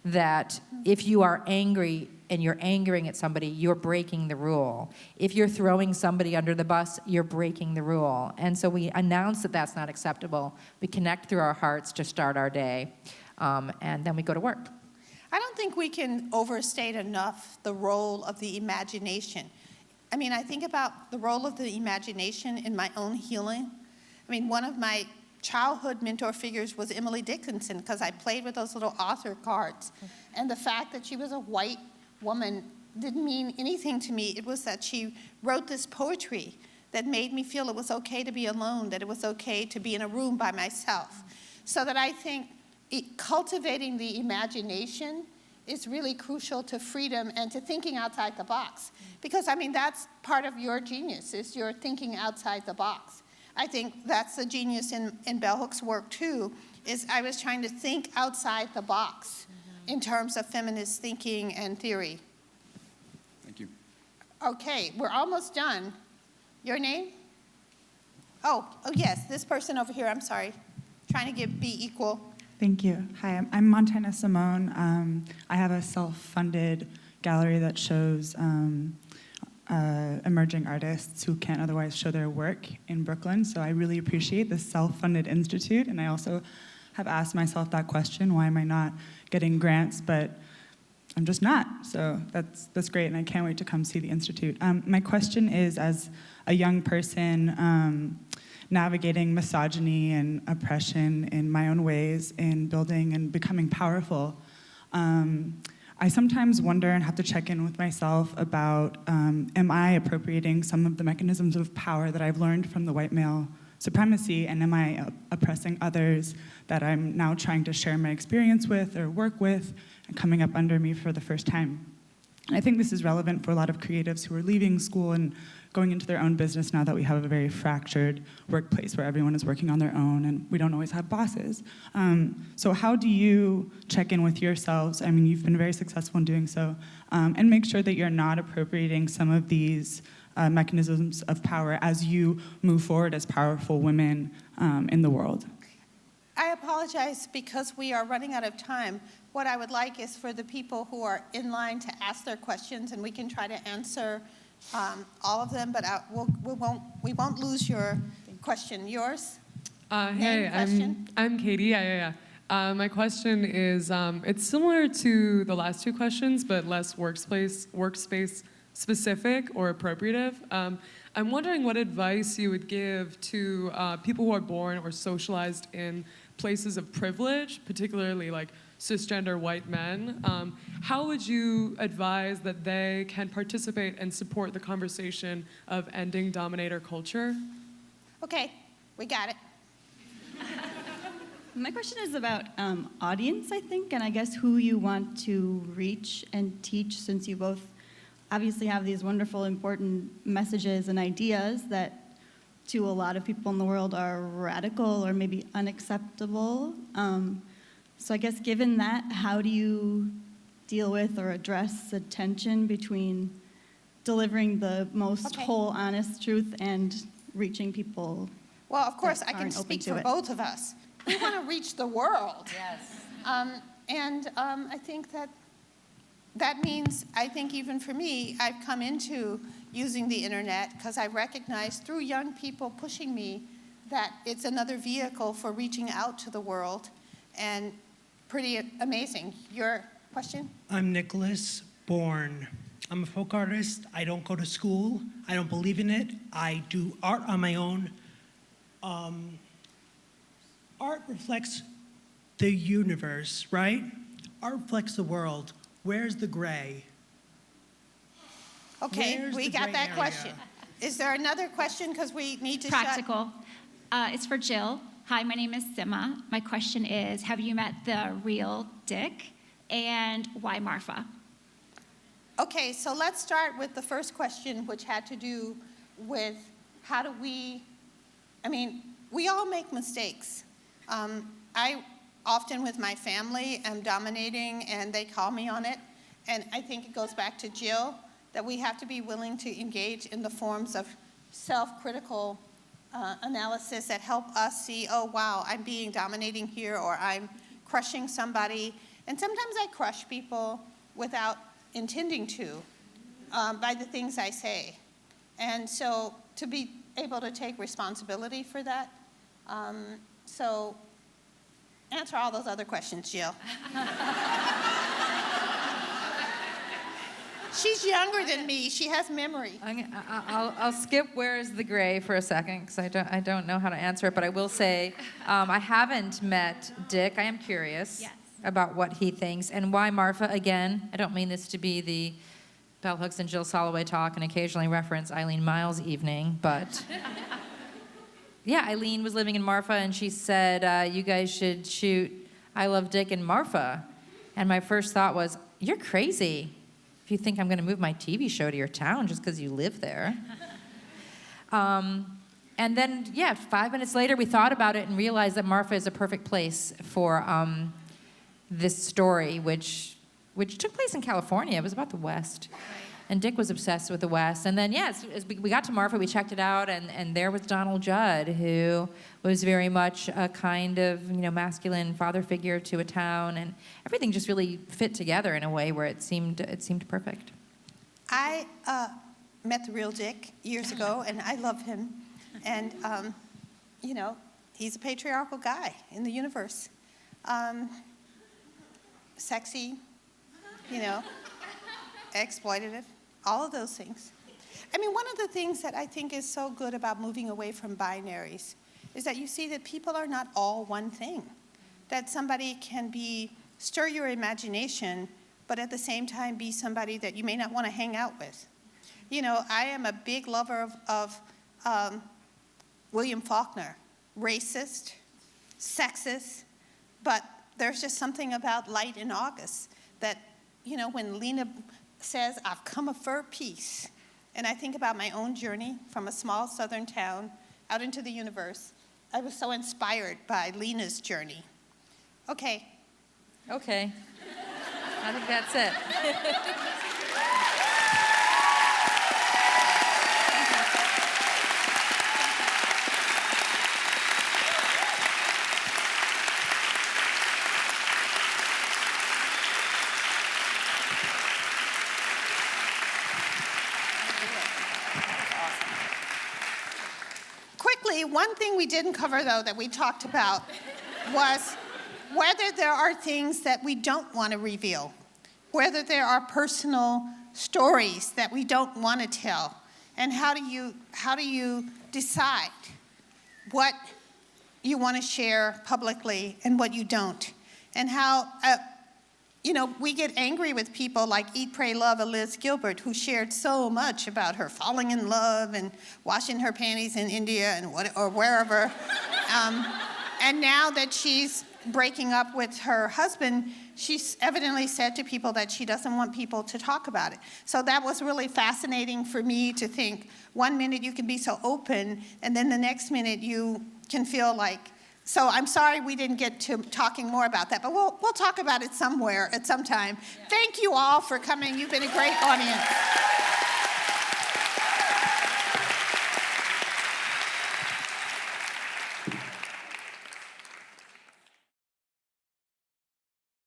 That if you are angry and you're angering at somebody, you're breaking the rule. If you're throwing somebody under the bus, you're breaking the rule. And so we announce that that's not acceptable. We connect through our hearts to start our day, and then we go to work. I don't think we can overstate enough the role of the imagination. I mean, I think about the role of the imagination in my own healing. I mean, one of my childhood mentor figures was Emily Dickinson, because I played with those little author cards. And the fact that she was a white woman didn't mean anything to me. It was that she wrote this poetry that made me feel it was okay to be alone, that it was okay to be in a room by myself. So that I think cultivating the imagination is really crucial to freedom and to thinking outside the box. Because, I mean, that's part of your genius, is your thinking outside the box. I think that's the genius in Bell Hook's work too, is I was trying to think outside the box in terms of feminist thinking and theory. Thank you. Okay, we're almost done. Your name? Oh, yes, this person over here, I'm sorry. Trying to be equal. Thank you. Hi, I'm Montana Simone. I have a self-funded gallery that shows emerging artists who can't otherwise show their work in Brooklyn. So I really appreciate this self-funded institute. And I also have asked myself that question, why am I not getting grants? But I'm just not. So that's great, and I can't wait to come see the institute. My question is, as a young person, navigating misogyny and oppression in my own ways, in building and becoming powerful, I sometimes wonder and have to check in with myself about, am I appropriating some of the mechanisms of power that I've learned from the white male supremacy, and am I oppressing others that I'm now trying to share my experience with or work with and coming up under me for the first time? And I think this is relevant for a lot of creatives who are leaving school and going into their own business now that we have a very fractured workplace where everyone is working on their own and we don't always have bosses. So how do you check in with yourselves? I mean, you've been very successful in doing so, and make sure that you're not appropriating some of these mechanisms of power as you move forward as powerful women in the world. I apologize because we are running out of time. What I would like is for the people who are in line to ask their questions, and we can try to answer all of them, but we won't lose your question. Yours? Hey, question? I'm Katie. Yeah. My question is, it's similar to the last two questions, but less workspace specific or appropriative. I'm wondering what advice you would give to people who are born or socialized in places of privilege, particularly like cisgender white men. How would you advise that they can participate and support the conversation of ending dominator culture? Okay, we got it. My question is about audience, I think, and I guess who you want to reach and teach, since you both obviously have these wonderful, important messages and ideas that to a lot of people in the world are radical or maybe unacceptable. So I guess given that, how do you deal with or address the tension between delivering the most whole, honest truth and reaching people? Well, of course, I can speak for both of us. We want to reach the world. Yes. I think that means, I think even for me, I've come into using the internet because I recognize through young people pushing me that it's another vehicle for reaching out to the world, and pretty amazing. Your question? I'm Nicholas Bourne. I'm a folk artist. I don't go to school. I don't believe in it. I do art on my own. Art reflects the universe, right? Art reflects the world. Where's the gray? Okay, Where's we the got gray that area? question. Is there another question? Because we need to Practical. It's for Jill. Hi, my name is Sima. My question is, have you met the real Dick, and why Marfa? Okay, so let's start with the first question, which had to do with how do we, we all make mistakes. I often with my family am dominating and they call me on it. And I think it goes back to Jill, that we have to be willing to engage in the forms of self-critical analysis that help us see, oh wow, I'm being dominating here, or I'm crushing somebody. And sometimes I crush people without intending to, by the things I say. And so to be able to take responsibility for that. So answer all those other questions, Jill. She's younger than me. She has memory. I'll skip where's the gray for a second because I don't know how to answer it, but I will say I haven't met Dick. I am curious about what he thinks. And why Marfa, again, I don't mean this to be the Bell Hooks and Jill Soloway talk and occasionally reference Eileen Miles' evening, but yeah, Eileen was living in Marfa and she said, you guys should shoot I Love Dick and Marfa. And my first thought was, you're crazy if you think I'm going to move my TV show to your town just because you live there. And then, 5 minutes later, we thought about it and realized that Marfa is a perfect place for this story, which took place in California. It was about the West. And Dick was obsessed with the West. And then, as we got to Marfa, we checked it out, and there was Donald Judd, who was very much a kind of, masculine father figure to a town, and everything just really fit together in a way where it seemed perfect. I met the real Dick years ago, and I love him. And, he's a patriarchal guy in the universe. Sexy, exploitative, all of those things. I mean, one of the things that I think is so good about moving away from binaries is that you see that people are not all one thing. That somebody can stir your imagination, but at the same time be somebody that you may not want to hang out with. I am a big lover of William Faulkner. Racist, sexist, but there's just something about Light in August that, when Lena says, I've come for peace, and I think about my own journey from a small southern town out into the universe, I was so inspired by Lena's journey. Okay. I think that's it. Quickly, one thing we didn't cover, though, that we talked about was whether there are things that we don't want to reveal, whether there are personal stories that we don't want to tell, and how do you decide what you want to share publicly and what you don't, and how we get angry with people like Eat, Pray, Love, Liz Gilbert, who shared so much about her falling in love and washing her panties in India or wherever. And now that she's breaking up with her husband, she's evidently said to people that she doesn't want people to talk about it. So that was really fascinating for me to think, 1 minute you can be so open, and then the next minute you can feel like. So I'm sorry we didn't get to talking more about that, but we'll talk about it somewhere at some time. Yeah. Thank you all for coming. You've been a great audience.